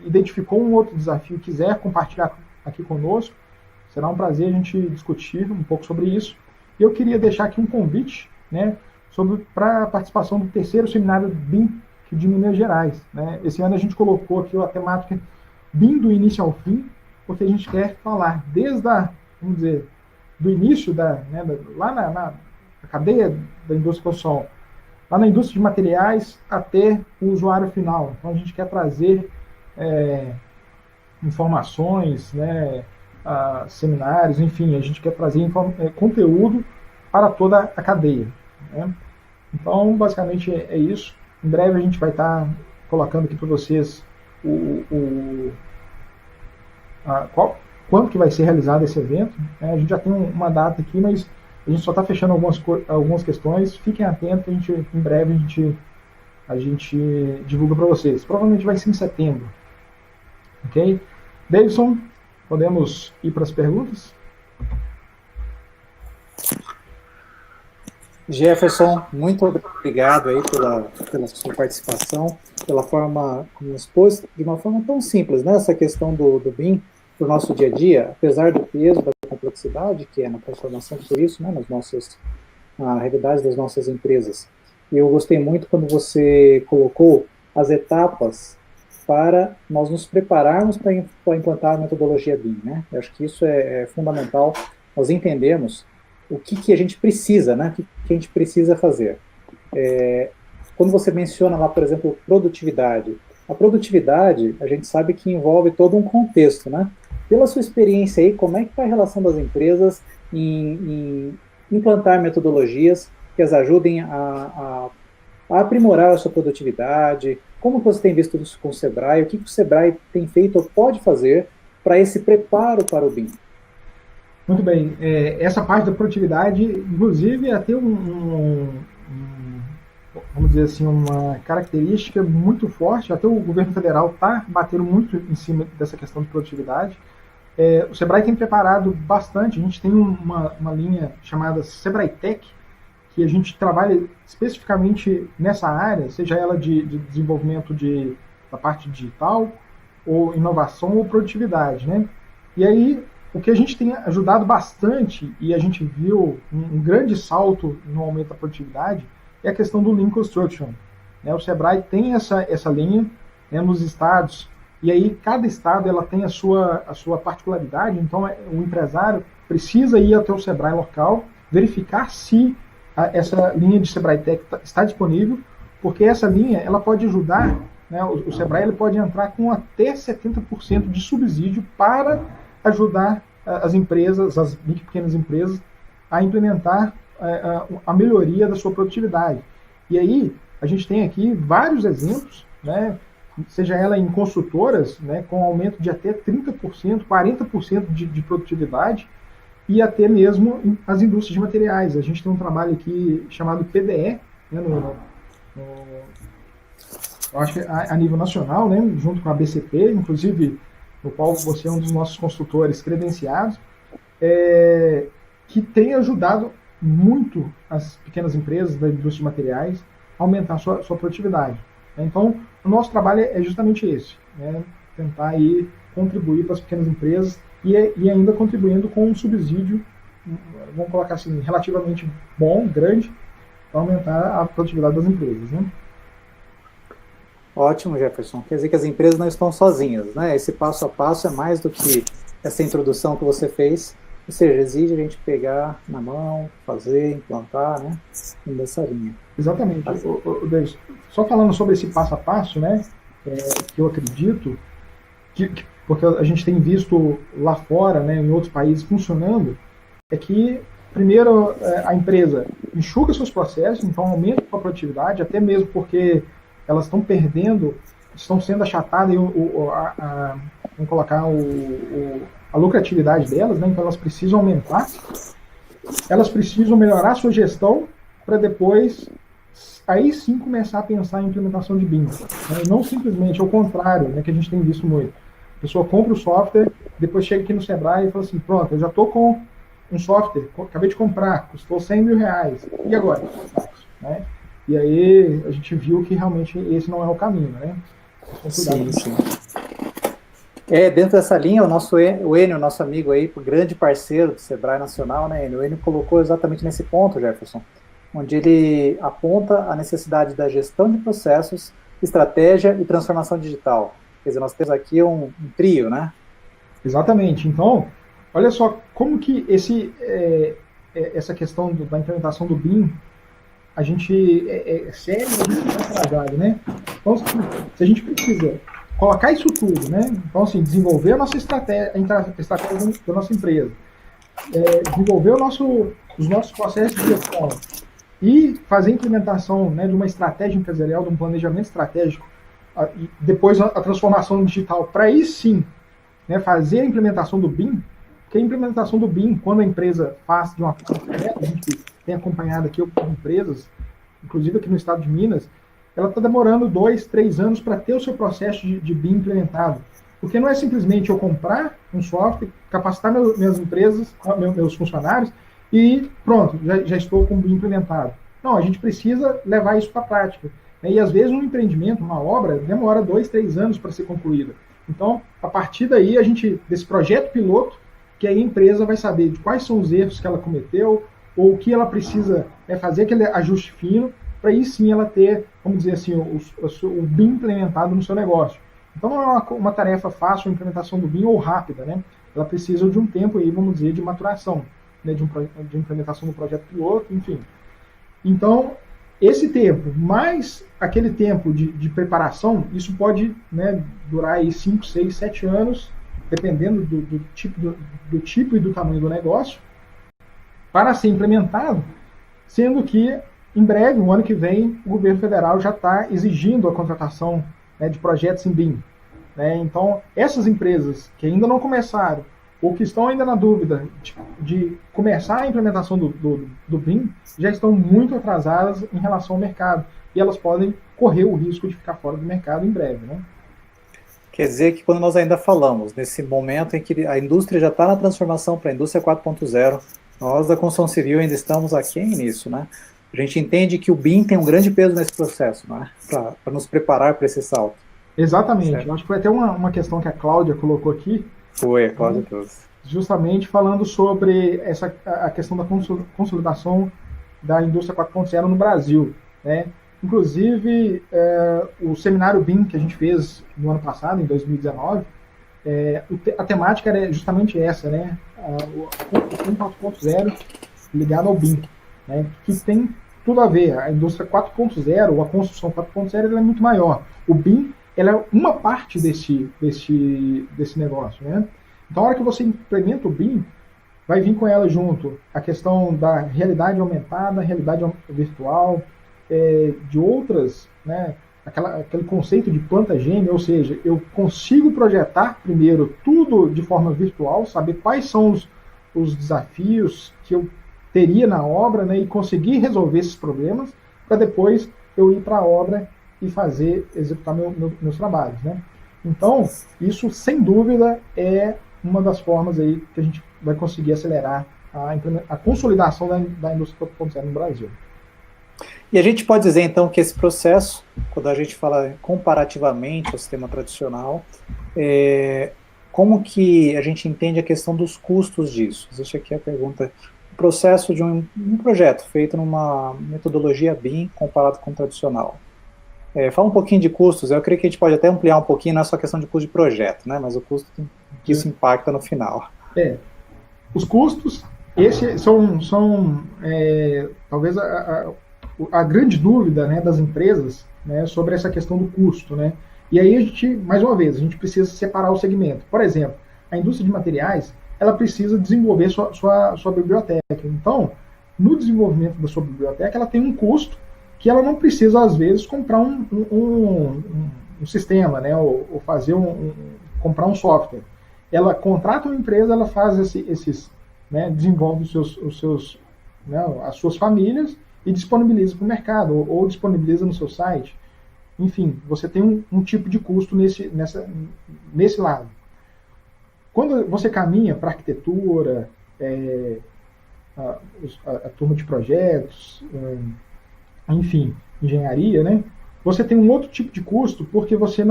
identificou um outro desafio e quiser compartilhar aqui conosco, será um prazer a gente discutir um pouco sobre isso. E eu queria deixar aqui um convite, né, para a participação do terceiro seminário BIM de Minas Gerais. Né? Esse ano a gente colocou aqui a temática BIM do início ao fim, porque a gente quer falar desde vamos dizer, do início, lá na cadeia da indústria de construção, lá na indústria de materiais até o usuário final. Então a gente quer trazer informações, né, seminários, enfim, a gente quer trazer conteúdo para toda a cadeia. Né? Então, basicamente é isso. Em breve a gente vai estar colocando aqui para vocês quando que vai ser realizado esse evento. Né? A gente já tem uma data aqui, mas a gente só está fechando algumas questões. Fiquem atentos, em breve a gente divulga para vocês. Provavelmente vai ser em setembro. Ok? Davidson, podemos ir para as perguntas? Jefferson, muito obrigado aí pela sua participação, pela forma como expôs, de uma forma tão simples, né, essa questão do BIM para o nosso dia a dia, apesar do peso, da complexidade que é na transformação de tudo isso, né, na realidade das nossas empresas. E eu gostei muito quando você colocou as etapas para nós nos prepararmos para implantar a metodologia BIM, né? Eu acho que isso é fundamental, nós entendemos o que a gente precisa, né? O que a gente precisa fazer. Quando você menciona lá, por exemplo, produtividade, a produtividade, a gente sabe que envolve todo um contexto, né? Pela sua experiência aí, como é que está a relação das empresas em implantar metodologias que as ajudem a aprimorar a sua produtividade? Como você tem visto isso com o Sebrae? O que o Sebrae tem feito ou pode fazer para esse preparo para o BIM? Muito bem. Essa parte da produtividade, inclusive, é ter vamos dizer assim, uma característica muito forte. Até o governo federal está batendo muito em cima dessa questão de produtividade. O Sebrae tem preparado bastante. A gente tem uma linha chamada Sebrae Tech, que a gente trabalha especificamente nessa área, seja ela de desenvolvimento da parte digital, ou inovação ou produtividade, né? E aí, o que a gente tem ajudado bastante, e a gente viu um grande salto no aumento da produtividade, é a questão do Lean Construction, né? O Sebrae tem essa linha, né, nos estados, e aí cada estado ela tem a sua particularidade, então o empresário precisa ir até o Sebrae local, verificar se essa linha de Sebrae Tech está disponível, porque essa linha ela pode ajudar, né, o Sebrae ele pode entrar com até 70% de subsídio para ajudar as empresas, as micro e pequenas empresas, a implementar a melhoria da sua produtividade. E aí a gente tem aqui vários exemplos, né, seja ela em consultoras, né, com aumento de até 30%, 40% de produtividade, e até mesmo as indústrias de materiais. A gente tem um trabalho aqui chamado PDE, né, eu acho que a nível nacional, né, junto com a BCP, inclusive, no qual você é um dos nossos consultores credenciados, que tem ajudado muito as pequenas empresas da indústria de materiais a aumentar a sua produtividade. Então, o nosso trabalho é justamente esse, né, tentar aí contribuir para as pequenas empresas e ainda contribuindo com um subsídio, vamos colocar assim, relativamente bom, grande, para aumentar a produtividade das empresas, né? Ótimo, Jefferson. Quer dizer que as empresas não estão sozinhas, né? Esse passo a passo é mais do que essa introdução que você fez, ou seja, exige a gente pegar na mão, fazer, implantar, né? Nessa linha. Exatamente. Deus, só falando sobre esse passo a passo, né? Que eu acredito porque a gente tem visto lá fora, né, em outros países funcionando, é que primeiro a empresa enxuga seus processos, então aumenta a produtividade, até mesmo porque elas estão perdendo, estão sendo achatadas, vamos colocar a lucratividade delas, né, então elas precisam aumentar, elas precisam melhorar a sua gestão para depois, aí sim, começar a pensar em implementação de BIM. Né, e não simplesmente ao contrário, né, que a gente tem visto muito. A pessoa compra o software, depois chega aqui no Sebrae e fala assim, pronto, eu já estou com um software, acabei de comprar, custou 100 mil reais, e agora? Né? E aí a gente viu que realmente esse não é o caminho, né? Sim, sim. Dentro dessa linha, o Enio, nosso amigo aí, grande parceiro do Sebrae Nacional, né, Enio? O Enio colocou exatamente nesse ponto, Jefferson, onde ele aponta a necessidade da gestão de processos, estratégia e transformação digital. Quer dizer, nós temos aqui um trio, né? Exatamente. Então, olha só como que essa questão da implementação do BIM, a gente é sério, a gente está atrasado, né? Então, se a gente precisa colocar isso tudo, né? Então, assim, desenvolver a nossa estratégia da nossa empresa, desenvolver os nossos processos de gestão e fazer a implementação, né, de uma estratégia empresarial, de um planejamento estratégico, e depois a transformação digital, para aí sim, né, fazer a implementação do BIM, porque a implementação do BIM, quando a empresa faz de uma forma correta, a gente tem acompanhado aqui algumas empresas, inclusive aqui no estado de Minas, ela está demorando 2, 3 anos para ter o seu processo de BIM implementado. Porque não é simplesmente eu comprar um software, capacitar minhas empresas, meus funcionários, e pronto, já estou com o BIM implementado. Não, a gente precisa levar isso para a prática. E às vezes um empreendimento, uma obra, demora 2, 3 anos para ser concluída. Então, a partir daí, desse projeto piloto, que aí a empresa vai saber de quais são os erros que ela cometeu, ou o que ela precisa fazer aquele ajuste fino, para aí sim ela ter, vamos dizer assim, o BIM implementado no seu negócio. Então não é uma tarefa fácil a implementação do BIM ou rápida, né? Ela precisa de um tempo aí, vamos dizer, de maturação, né? de implementação do projeto piloto, enfim. Então, esse tempo, mais aquele tempo de preparação, isso pode, né, durar aí 5, 6, 7 anos, dependendo do tipo e do tamanho do negócio, para ser implementado, sendo que, em breve, no ano que vem, o governo federal já está exigindo a contratação, né, de projetos em BIM. Né? Então, essas empresas que ainda não começaram, ou que estão ainda na dúvida de começar a implementação do BIM, já estão muito atrasadas em relação ao mercado. E elas podem correr o risco de ficar fora do mercado em breve. Né? Quer dizer que quando nós ainda falamos, nesse momento em que a indústria já está na transformação para a indústria 4.0, nós da construção civil ainda estamos aquém nisso, né? A gente entende que o BIM tem um grande peso nesse processo, né? Para nos preparar para esse salto. Exatamente. Certo. Eu acho que foi até uma questão que a Cláudia colocou aqui. Foi, a Cláudia trouxe. Justamente falando sobre a questão da consolidação da indústria 4.0 no Brasil. Né? Inclusive, o seminário BIM que a gente fez no ano passado, em 2019, a temática era justamente essa, né? O BIM 4.0 ligado ao BIM, né? Que tem tudo a ver. A indústria 4.0, ou a construção 4.0, ela é muito maior. O BIM, ela é uma parte desse negócio, né? Então, a hora que você implementa o BIM, vai vir com ela junto a questão da realidade aumentada, realidade virtual, de outras, né? Aquele conceito de planta gêmea, ou seja, eu consigo projetar primeiro tudo de forma virtual, saber quais são os desafios que eu teria na obra, né, e conseguir resolver esses problemas, para depois eu ir para a obra e executar meus trabalhos. Né? Então, isso, sem dúvida, é uma das formas aí que a gente vai conseguir acelerar a consolidação da indústria 4.0 no Brasil. E a gente pode dizer, então, que esse processo, quando a gente fala comparativamente ao sistema tradicional, como que a gente entende a questão dos custos disso? Existe aqui a pergunta, o processo de um projeto feito numa metodologia BIM comparado com o tradicional. Fala um pouquinho de custos, eu creio que a gente pode até ampliar um pouquinho, não é só questão de custo de projeto, né, mas o custo que isso impacta no final. Os custos, esses são talvez a grande dúvida, né, das empresas, né, sobre essa questão do custo, né? E aí a gente, mais uma vez, a gente precisa separar o segmento. Por exemplo, a indústria de materiais, ela precisa desenvolver sua biblioteca. Então, no desenvolvimento da sua biblioteca, ela tem um custo que ela não precisa, às vezes, comprar um sistema, né, ou fazer comprar um software. Ela contrata uma empresa, ela faz né, desenvolve né, as suas famílias e disponibiliza para o mercado, ou disponibiliza no seu site. Enfim, você tem um tipo de custo nesse lado. Quando você caminha para arquitetura, a turma de projetos, enfim, engenharia, né? Você tem um outro tipo de custo porque você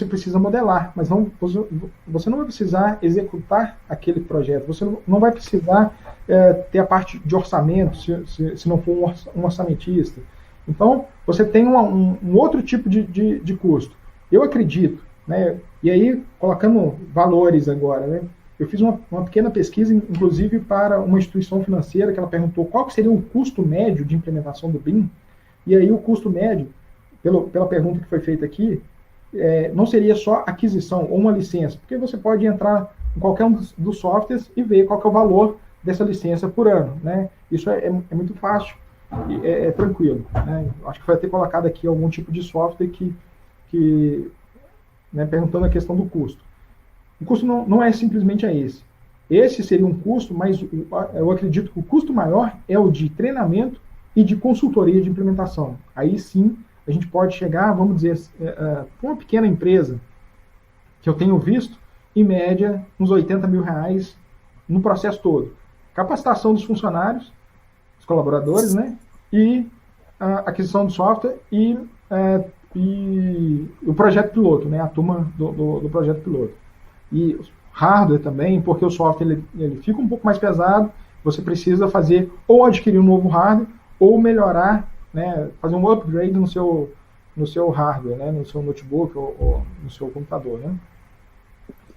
precisa modelar, mas você não vai precisar executar aquele projeto, você não vai precisar ter a parte de orçamento, se não for um orçamentista. Então, você tem um outro tipo de custo. Eu acredito, né? E aí, colocando valores agora, né? Eu fiz uma pequena pesquisa, inclusive, para uma instituição financeira, que ela perguntou qual seria o custo médio de implementação do BIM, e aí o custo médio, pela pergunta que foi feita aqui, não seria só aquisição ou uma licença, porque você pode entrar em qualquer um dos softwares e ver qual que é o valor dessa licença por ano. Né? Isso é muito fácil, é tranquilo. Né? Acho que foi até colocado aqui algum tipo de software né, perguntando a questão do custo. O custo não é simplesmente esse. Esse seria um custo, mas eu acredito que o custo maior é o de treinamento e de consultoria de implementação. Aí sim, a gente pode chegar, vamos dizer, com uma pequena empresa, que eu tenho visto, em média, uns R$80 mil no processo todo. Capacitação dos funcionários, dos colaboradores, né? E a aquisição do software e o projeto piloto, né? A turma do projeto piloto. E hardware também, porque o software ele fica um pouco mais pesado, você precisa fazer ou adquirir um novo hardware ou melhorar, né, fazer um upgrade no seu no seu hardware, né, no seu notebook ou no seu computador, né?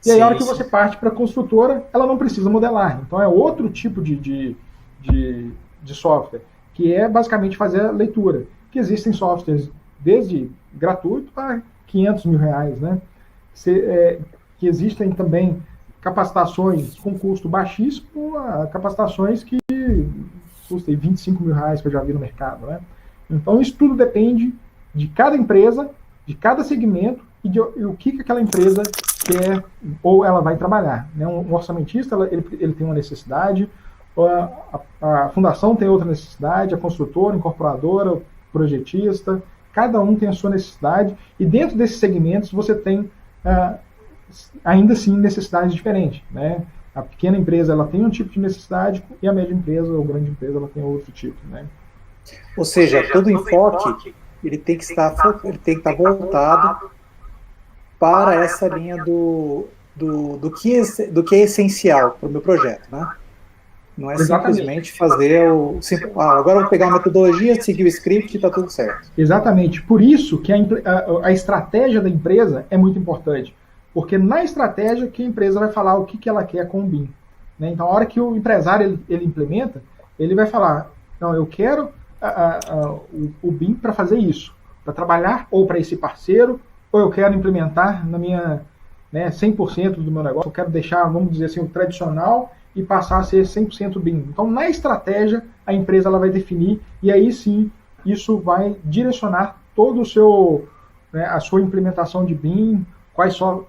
E aí, a hora que você parte para a construtora, ela não precisa modelar. Então, é outro tipo de software, que é basicamente fazer a leitura. Que existem softwares desde gratuito a 500 mil reais, né? Que existem também capacitações com custo baixíssimo a capacitações que custam 25 mil reais, que eu já vi no mercado, né? Então, isso tudo depende de cada empresa, de cada segmento e o que aquela empresa quer ou ela vai trabalhar, né? Um orçamentista, ele tem uma necessidade, a fundação tem outra necessidade, a construtora, a incorporadora, o projetista, cada um tem a sua necessidade, e dentro desses segmentos você tem, ainda assim, necessidades diferentes, né? A pequena empresa, ela tem um tipo de necessidade, e a média empresa ou grande empresa, ela tem outro tipo, né? Ou seja, todo enfoque, ele tem que estar voltado para essa linha do que é essencial para o meu projeto, né? Não é simplesmente fazer agora eu vou pegar uma metodologia, seguir o script e está tudo certo. Exatamente. Por isso que a estratégia da empresa é muito importante. Porque na estratégia que a empresa vai falar o que ela quer com o BIM. Né? Então, a hora que o empresário ele implementa, ele vai falar, não, eu quero o BIM para fazer isso, para trabalhar ou para esse parceiro, ou eu quero implementar na minha 100% do meu negócio, eu quero deixar, vamos dizer assim, o tradicional e passar a ser 100% BIM. Então, na estratégia, a empresa ela vai definir, e aí sim, isso vai direcionar todo o seu, a sua implementação de BIM,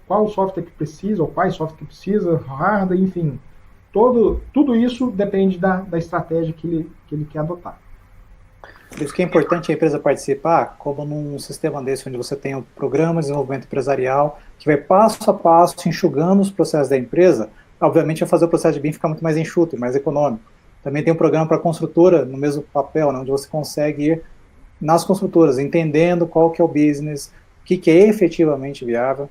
qual software que precisa, ou quais software que precisa, hardware, enfim. Tudo isso depende da estratégia que ele quer adotar. Por isso que é importante a empresa participar, como num sistema desse, onde você tem um programa de desenvolvimento empresarial, que vai passo a passo enxugando os processos da empresa. Obviamente vai fazer o processo de BIM ficar muito mais enxuto e mais econômico. Também tem um programa para a construtora, no mesmo papel, né, onde você consegue ir nas construtoras, entendendo qual que é o business, o que é efetivamente viável.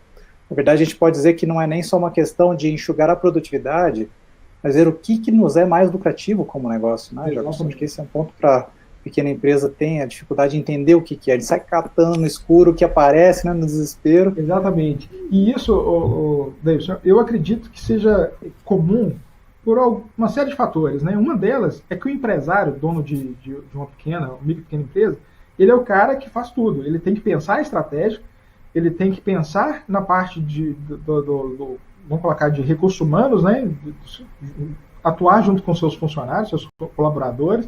Na verdade, a gente pode dizer que não é nem só uma questão de enxugar a produtividade, mas ver o que nos é mais lucrativo como negócio, né? Já acho que esse é um ponto para pequena empresa tem a dificuldade de entender o que é, ele sai catando no escuro, o que aparece, né, no desespero. Exatamente. E isso, Davidson, eu acredito que seja comum por uma série de fatores, né? Uma delas é que o empresário, dono de uma micro pequena empresa, ele é o cara que faz tudo. Ele tem que pensar a estratégia, ele tem que pensar na parte vamos colocar, de recursos humanos, né? Atuar junto com seus funcionários, seus colaboradores.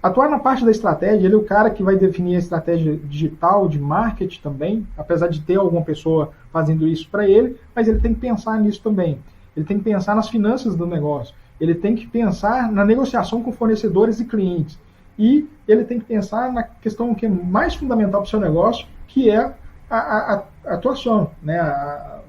Atuar na parte da estratégia, ele é o cara que vai definir a estratégia digital, de marketing também, apesar de ter alguma pessoa fazendo isso para ele, mas ele tem que pensar nisso também. Ele tem que pensar nas finanças do negócio, ele tem que pensar na negociação com fornecedores e clientes, e ele tem que pensar na questão que é mais fundamental para o seu negócio, que é a atuação. Né?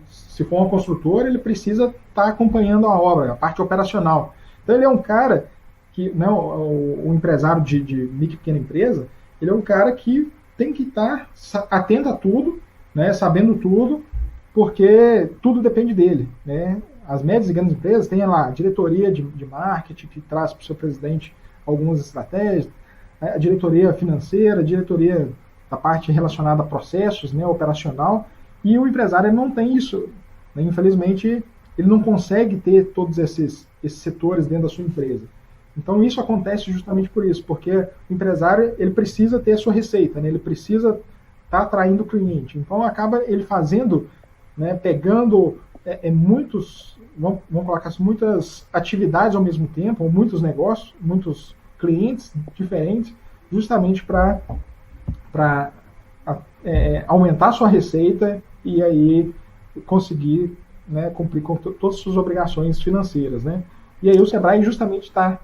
Se for uma construtora, ele precisa estar acompanhando a obra, a parte operacional. Então ele é um cara que, né, o empresário de micro e pequena empresa, ele é um cara que tem que estar atento a tudo, né, sabendo tudo, porque tudo depende dele. Né? As médias e grandes empresas têm lá a diretoria de marketing, que traz para o seu presidente algumas estratégias, a diretoria financeira, a diretoria da parte relacionada a processos, né, operacional, e o empresário não tem isso. Né? Infelizmente, ele não consegue ter todos esses setores dentro da sua empresa. Então isso acontece justamente por isso, porque o empresário ele precisa ter a sua receita, né? Ele precisa estar atraindo o cliente. Então acaba ele fazendo, né, pegando muitos, vamos colocar assim, muitas atividades ao mesmo tempo, ou muitos negócios, muitos clientes diferentes, justamente para aumentar a sua receita e aí conseguir, né, cumprir com todas as suas obrigações financeiras. Né? E aí o Sebrae justamente está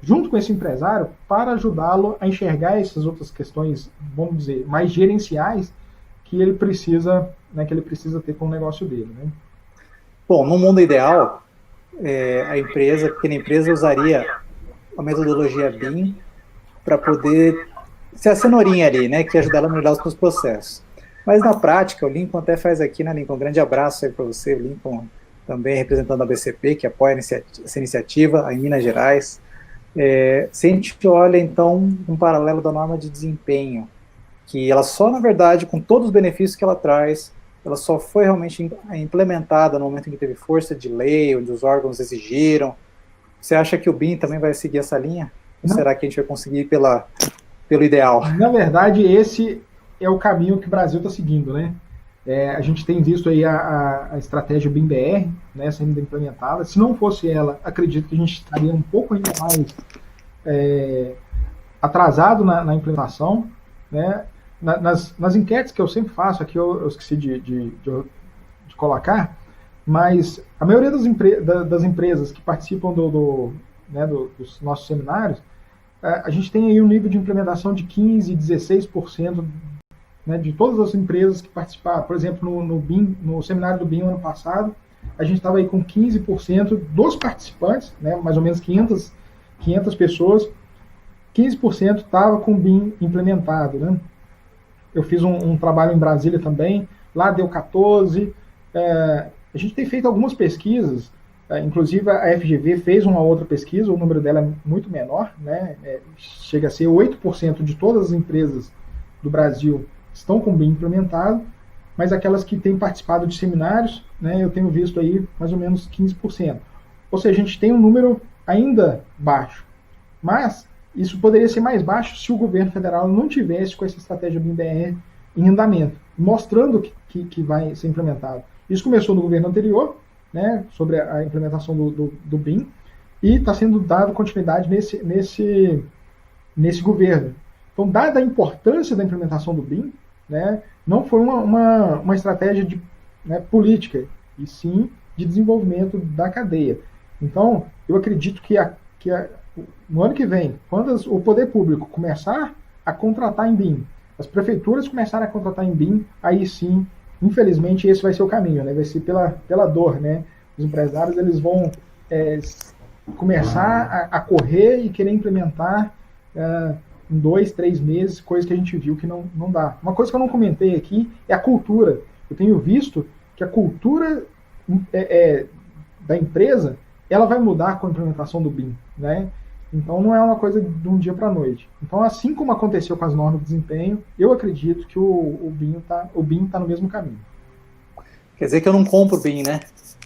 junto com esse empresário para ajudá-lo a enxergar essas outras questões, vamos dizer, mais gerenciais que ele precisa, né, ter com o negócio dele. Né? Bom, no mundo ideal, a pequena empresa usaria a metodologia BIM para poder ser a cenourinha ali, né, que ajudar ela a melhorar os seus processos. Mas na prática, o Lincoln até faz aqui, né, Lincoln? Um grande abraço aí para você, o Lincoln também representando a BCP, que apoia essa iniciativa em Minas Gerais. Se a gente olha, então, um paralelo da norma de desempenho, que ela só, na verdade, com todos os benefícios que ela traz, ela só foi realmente implementada no momento em que teve força de lei, onde os órgãos exigiram. Você acha que o BIM também vai seguir essa linha? Ou será que a gente vai conseguir pelo ideal? Na verdade, esse é o caminho que o Brasil está seguindo, né? A gente tem visto aí a estratégia BIM-BR, né, sendo implementada. Se não fosse ela, acredito que a gente estaria um pouco ainda mais atrasado na implementação, né? Nas enquetes que eu sempre faço, aqui eu esqueci de colocar, mas a maioria das empresas que participam dos nossos seminários, a gente tem aí um nível de implementação de 15%, 16%, né, de todas as empresas que participaram. Por exemplo, no BIM, no seminário do BIM ano passado, a gente estava aí com 15% dos participantes, né, mais ou menos 500 pessoas, 15% estava com o BIM implementado, né? Eu fiz um trabalho em Brasília também, lá deu 14%. A gente tem feito algumas pesquisas, inclusive a FGV fez uma outra pesquisa, o número dela é muito menor, né? Chega a ser 8% de todas as empresas do Brasil estão com o BIM implementado, mas aquelas que têm participado de seminários, né, eu tenho visto aí mais ou menos 15%. Ou seja, a gente tem um número ainda baixo, mas isso poderia ser mais baixo se o governo federal não tivesse com essa estratégia BIM-BR em andamento, mostrando que vai ser implementado. Isso começou no governo anterior, né, sobre a implementação do BIM, e está sendo dado continuidade nesse governo. Então, dada a importância da implementação do BIM, né, não foi uma estratégia política, e sim de desenvolvimento da cadeia. Então, eu acredito que no ano que vem, quando o poder público começar a contratar em BIM, as prefeituras começarem a contratar em BIM, aí sim, infelizmente, esse vai ser o caminho, né? Vai ser pela dor, né? Os empresários eles vão começar a correr e querer implementar em 2, 3 meses, coisa que a gente viu que não dá. Uma coisa que eu não comentei aqui é a cultura. Eu tenho visto que a cultura da empresa ela vai mudar com a implementação do BIM, né? Então não é uma coisa de um dia para a noite. Então, assim como aconteceu com as normas de desempenho, eu acredito que o BIM tá no mesmo caminho. Quer dizer que eu não compro BIM, né?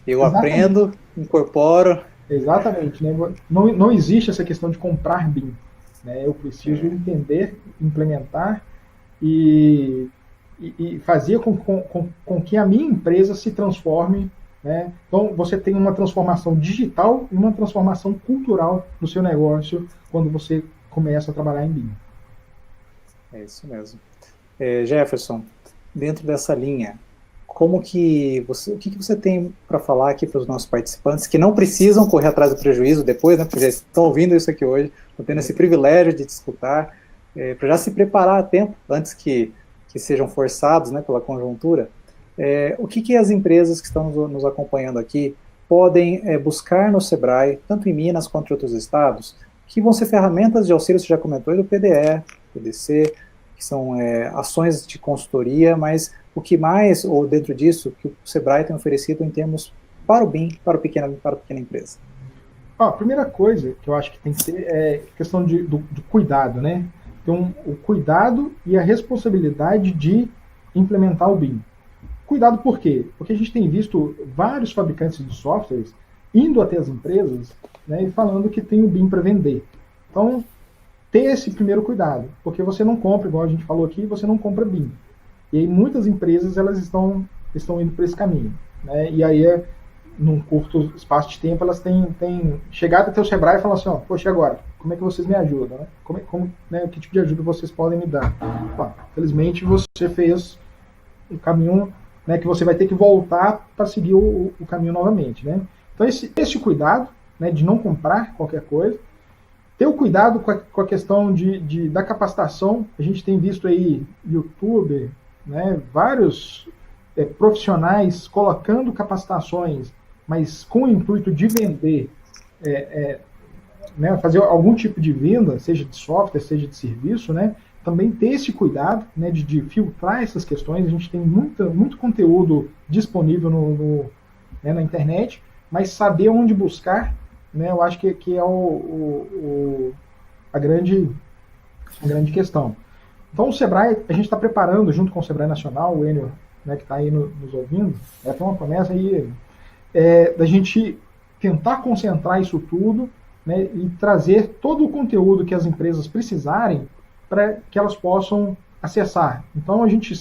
Eu aprendo, incorporo. Exatamente, né? Não existe essa questão de comprar BIM, né? Eu preciso entender, implementar e fazer com que a minha empresa se transforme, né? Então, você tem uma transformação digital e uma transformação cultural no seu negócio quando você começa a trabalhar em BIM. É isso mesmo. Jefferson, dentro dessa linha, o que você tem para falar aqui para os nossos participantes que não precisam correr atrás do prejuízo depois, né? Porque já estão ouvindo isso aqui hoje, estão tendo esse privilégio de te escutar, para já se preparar a tempo, antes que sejam forçados, né, pela conjuntura. O que as empresas que estão nos acompanhando aqui podem buscar no Sebrae, tanto em Minas quanto em outros estados, que vão ser ferramentas de auxílio, você já comentou, do PDE, PDC, que são ações de consultoria, mas o que mais, ou dentro disso, que o Sebrae tem oferecido em termos para o BIM, para a pequena empresa? A primeira coisa que eu acho que tem que ter é questão do cuidado, né? Então, o cuidado e a responsabilidade de implementar o BIM. Cuidado por quê? Porque a gente tem visto vários fabricantes de softwares indo até as empresas, né, e falando que tem o BIM para vender. Então, ter esse primeiro cuidado, porque você não compra, igual a gente falou aqui, você não compra BIM. E aí muitas empresas elas estão indo por esse caminho, né? E aí, num curto espaço de tempo, elas têm chegado até o Sebrae e falam assim, poxa, agora, como é que vocês me ajudam? Né? Que tipo de ajuda vocês podem me dar? Felizmente, você fez o caminho, né, que você vai ter que voltar para seguir o caminho novamente, né? Então, esse cuidado, né, de não comprar qualquer coisa, ter o cuidado com a questão da capacitação. A gente tem visto aí YouTube, né, vários profissionais colocando capacitações, mas com o intuito de vender, né, fazer algum tipo de venda, seja de software, seja de serviço, né? Também ter esse cuidado, né, de filtrar essas questões. A gente tem muito conteúdo disponível na internet, mas saber onde buscar, né, eu acho que é a grande questão. Então, o Sebrae, a gente está preparando, junto com o Sebrae Nacional, o Enio, né, que está aí nos ouvindo, tem uma promessa aí, da gente tentar concentrar isso tudo, né, e trazer todo o conteúdo que as empresas precisarem para que elas possam acessar. Então, a gente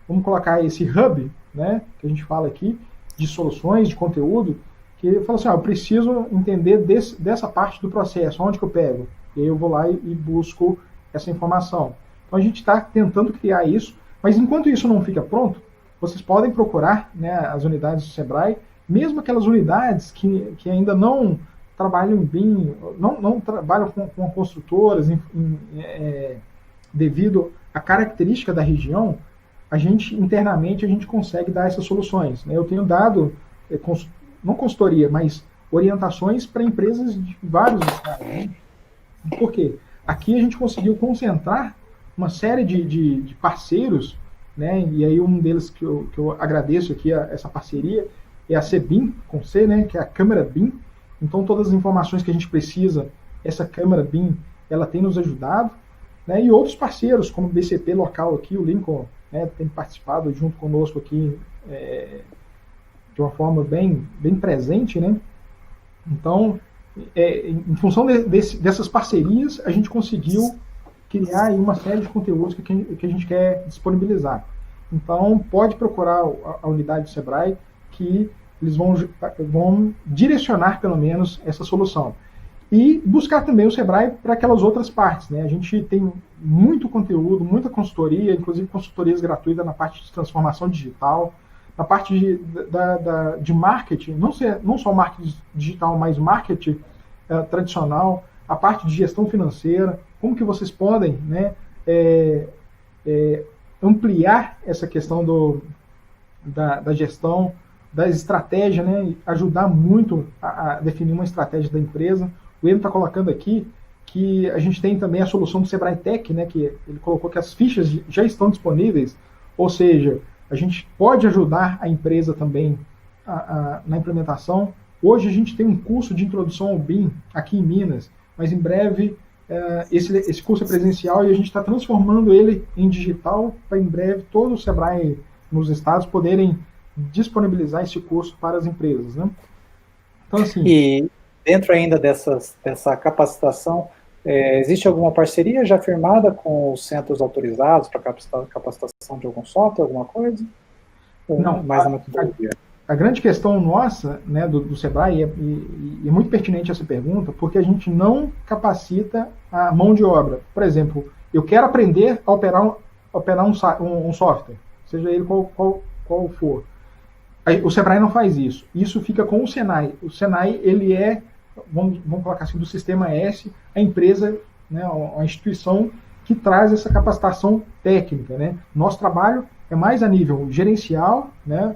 vamos colocar esse hub, né, que a gente fala aqui, de soluções, de conteúdo, que fala assim, eu preciso entender dessa parte do processo, onde que eu pego? E aí eu vou lá e busco essa informação. Então, a gente está tentando criar isso, mas enquanto isso não fica pronto, vocês podem procurar, né, as unidades do Sebrae, mesmo aquelas unidades que ainda não trabalham bem, não trabalham com construtoras devido à característica da região, internamente a gente consegue dar essas soluções, né? Eu tenho dado, não consultoria, mas orientações para empresas de vários estados. Né? Por quê? Aqui a gente conseguiu concentrar uma série de parceiros, né? E aí um deles que eu agradeço aqui, essa parceria, é a CBIM, com C, né? Que é a Câmara BIM. Então, todas as informações que a gente precisa, essa Câmara BIM, ela tem nos ajudado, né? E outros parceiros, como o BCP local aqui, o Lincoln, né, tem participado junto conosco aqui de uma forma bem presente, né? Então, em função dessas parcerias, a gente conseguiu criar aí uma série de conteúdos que a gente quer disponibilizar. Então, pode procurar a unidade do Sebrae, que eles vão direcionar, pelo menos, essa solução. E buscar também o Sebrae para aquelas outras partes. Né? A gente tem muito conteúdo, muita consultoria, inclusive consultorias gratuitas na parte de transformação digital, na parte de marketing, não só marketing digital, mas marketing tradicional, a parte de gestão financeira, como que vocês podem, né, ampliar essa questão da gestão, da estratégia, né, ajudar muito a definir uma estratégia da empresa. O Enio está colocando aqui que a gente tem também a solução do Sebrae Tech, né, que ele colocou que as fichas já estão disponíveis, ou seja, a gente pode ajudar a empresa também na implementação. Hoje a gente tem um curso de introdução ao BIM aqui em Minas, mas em breve esse curso é presencial e a gente está transformando ele em digital para em breve todo o Sebrae nos estados poderem disponibilizar esse curso para as empresas, né? Então, assim... E dentro ainda dessa capacitação, existe alguma parceria já firmada com os centros autorizados para capacitação de algum software, alguma coisa? Não, mais uma metodologia? A grande questão nossa, né, do Sebrae, e é muito pertinente essa pergunta, porque a gente não capacita a mão de obra. Por exemplo, eu quero aprender a operar um software, seja ele qual for. O Sebrae não faz isso. Isso fica com o Senai. O Senai, ele vamos colocar assim, do Sistema S, a empresa, né, a instituição que traz essa capacitação técnica. Né? Nosso trabalho é mais a nível gerencial, né,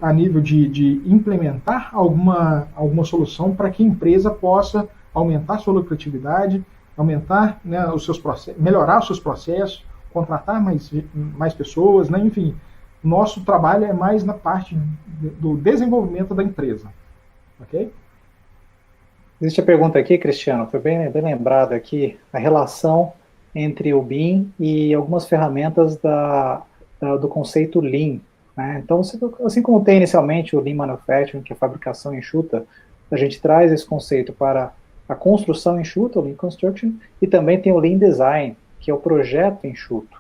a nível de implementar alguma solução para que a empresa possa aumentar sua lucratividade, aumentar, né, os seus processos, melhorar os seus processos, contratar mais pessoas, né, enfim. Nosso trabalho é mais na parte do desenvolvimento da empresa. Ok? Existe a pergunta aqui, Cristiano, foi bem lembrado aqui, a relação entre o BIM e algumas ferramentas do conceito Lean. Né? Então, assim como tem inicialmente o Lean Manufacturing, que é a fabricação enxuta, a gente traz esse conceito para a construção enxuta, o Lean Construction, e também tem o Lean Design, que é o projeto enxuto.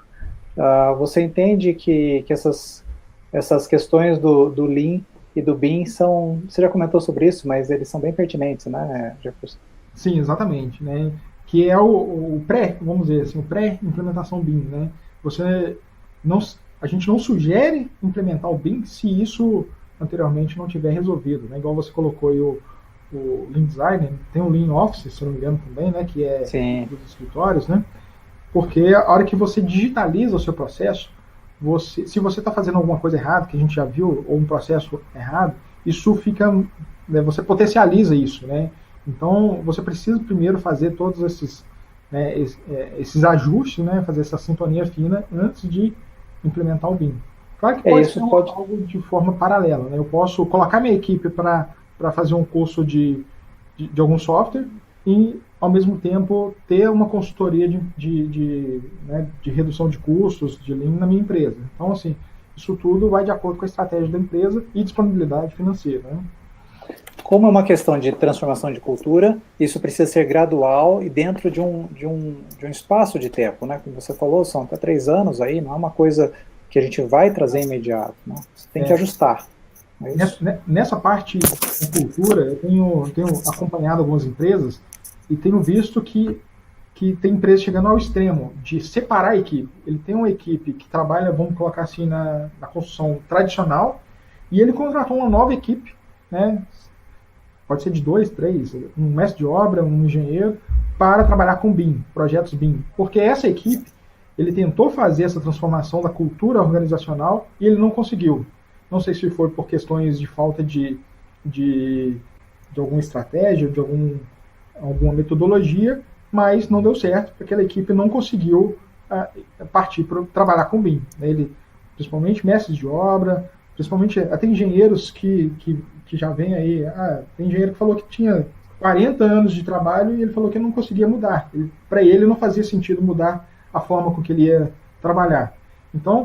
Você entende que essas questões do Lean e do BIM você já comentou sobre isso, mas eles são bem pertinentes, né, Jefferson? Sim, exatamente, né? Que é vamos dizer assim, o pré-implementação BIM, né? A gente não sugere implementar o BIM se isso anteriormente não tiver resolvido, né? Igual você colocou aí o Lean Design, tem o Lean Office, se não me engano também, né? Que é dos escritórios, né? Porque a hora que você digitaliza o seu processo, se você está fazendo alguma coisa errada, que a gente já viu, ou um processo errado, isso fica, né, você potencializa isso, né? Então, você precisa primeiro fazer todos esses ajustes, né, fazer essa sintonia fina antes de implementar o BIM. Claro que pode ser algo de forma paralela, né? Eu posso colocar minha equipe para fazer um curso de algum software e ao mesmo tempo ter uma consultoria né, de redução de custos, de Lean na minha empresa. Então, assim, isso tudo vai de acordo com a estratégia da empresa e disponibilidade financeira, né? Como é uma questão de transformação de cultura, isso precisa ser gradual e dentro de um espaço de tempo, né? Como você falou, são até 3 anos aí, não é uma coisa que a gente vai trazer imediato, né? Você tem que ajustar. Nessa parte da cultura, eu tenho acompanhado algumas empresas e tenho visto que tem empresas chegando ao extremo de separar a equipe. Ele tem uma equipe que trabalha, vamos colocar assim, na construção tradicional, e ele contratou uma nova equipe, né? Pode ser de 2, 3, um mestre de obra, um engenheiro, para trabalhar com BIM, projetos BIM. Porque essa equipe, ele tentou fazer essa transformação da cultura organizacional e ele não conseguiu. Não sei se foi por questões de falta de alguma estratégia, de alguma metodologia, mas não deu certo, porque aquela equipe não conseguiu partir para trabalhar com BIM. Ele, principalmente mestres de obra, principalmente até engenheiros que já vem aí. Tem engenheiro que falou que tinha 40 anos de trabalho e ele falou que não conseguia mudar. Para ele não fazia sentido mudar a forma com que ele ia trabalhar. Então,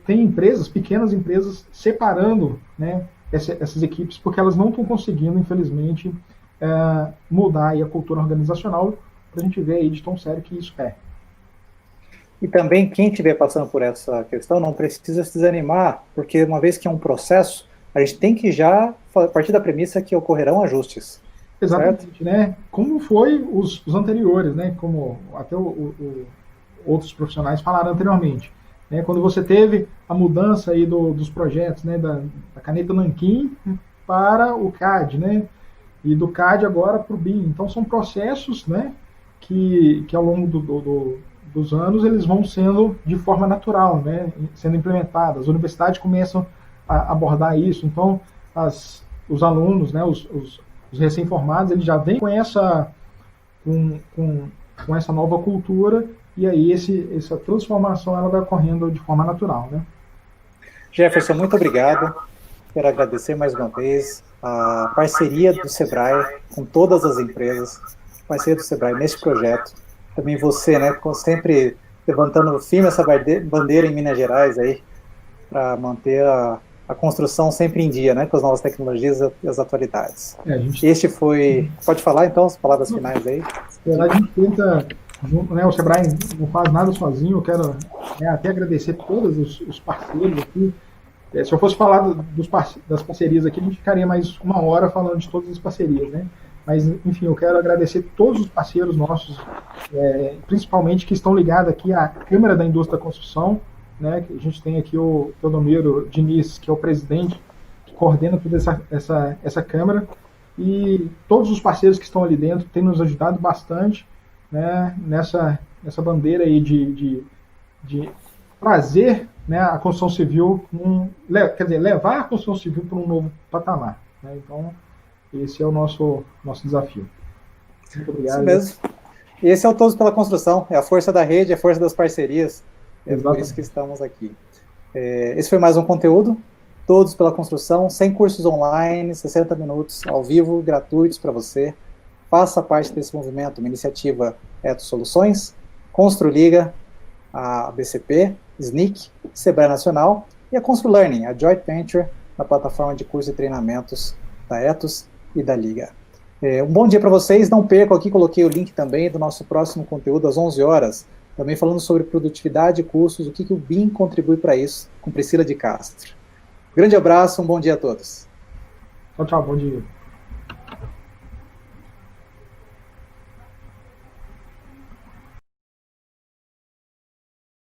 tem empresas, pequenas empresas, separando, né, essas equipes, porque elas não estão conseguindo, infelizmente, mudar aí a cultura organizacional, para a gente ver aí de tão sério que isso é. E também, quem estiver passando por essa questão, não precisa se desanimar, porque uma vez que é um processo, a gente tem que já partir da premissa que ocorrerão ajustes. Exatamente, certo? né? Como foi os anteriores, né? Como até outros profissionais falaram anteriormente. Né? Quando você teve a mudança aí dos projetos, né? Da caneta Nanquim para o CAD, né? E do CAD agora para o BIM. Então são processos, né? Que ao longo dos anos eles vão sendo de forma natural, né? Sendo implementadas. As universidades começam a abordar isso. Então os alunos, né? Os recém-formados, eles já vêm com essa nova cultura, e aí essa transformação ela vai ocorrendo de forma natural, né? Jefferson, muito obrigado. Quero agradecer mais uma vez a parceria do Sebrae com todas as empresas, parceria do Sebrae nesse projeto. Também você, né, sempre levantando firme essa bandeira em Minas Gerais aí, para manter a construção sempre em dia, né, com as novas tecnologias e as atualidades. Este foi... Pode falar, então, as palavras finais aí? A gente tenta, né, o Sebrae não faz nada sozinho. Eu quero até agradecer todos os parceiros aqui. Se eu fosse falar das parcerias aqui, a gente ficaria mais 1 hora falando de todas as parcerias, né? Mas, enfim, eu quero agradecer todos os parceiros nossos, principalmente que estão ligados aqui à Câmara da Indústria da Construção, né? A gente tem aqui o Teodomiro Diniz, que é o presidente, que coordena toda essa Câmara, e todos os parceiros que estão ali dentro têm nos ajudado bastante, né, nessa bandeira aí de trazer, né, a construção civil, quer dizer, levar a construção civil para um novo patamar. Né? Então, esse é o nosso desafio. Muito obrigado. Isso mesmo. E esse é o Todos pela Construção, é a força da rede, é a força das parcerias. Por isso que estamos aqui. Esse foi mais um conteúdo, Todos pela Construção, 100 cursos online, 60 minutos, ao vivo, gratuitos para você. Faça parte desse movimento, uma iniciativa Eto Soluções, ConstruLiga, a BCP, SNIC, Sebrae Nacional e a ConstruLearning, a joint venture na plataforma de cursos e treinamentos da Etos e da Liga. Um bom dia para vocês, não percam aqui, coloquei o link também do nosso próximo conteúdo às 11 horas, também falando sobre produtividade e custos, o que o BIM contribui para isso, com Priscila de Castro. Grande abraço, um bom dia a todos. Tchau, bom dia.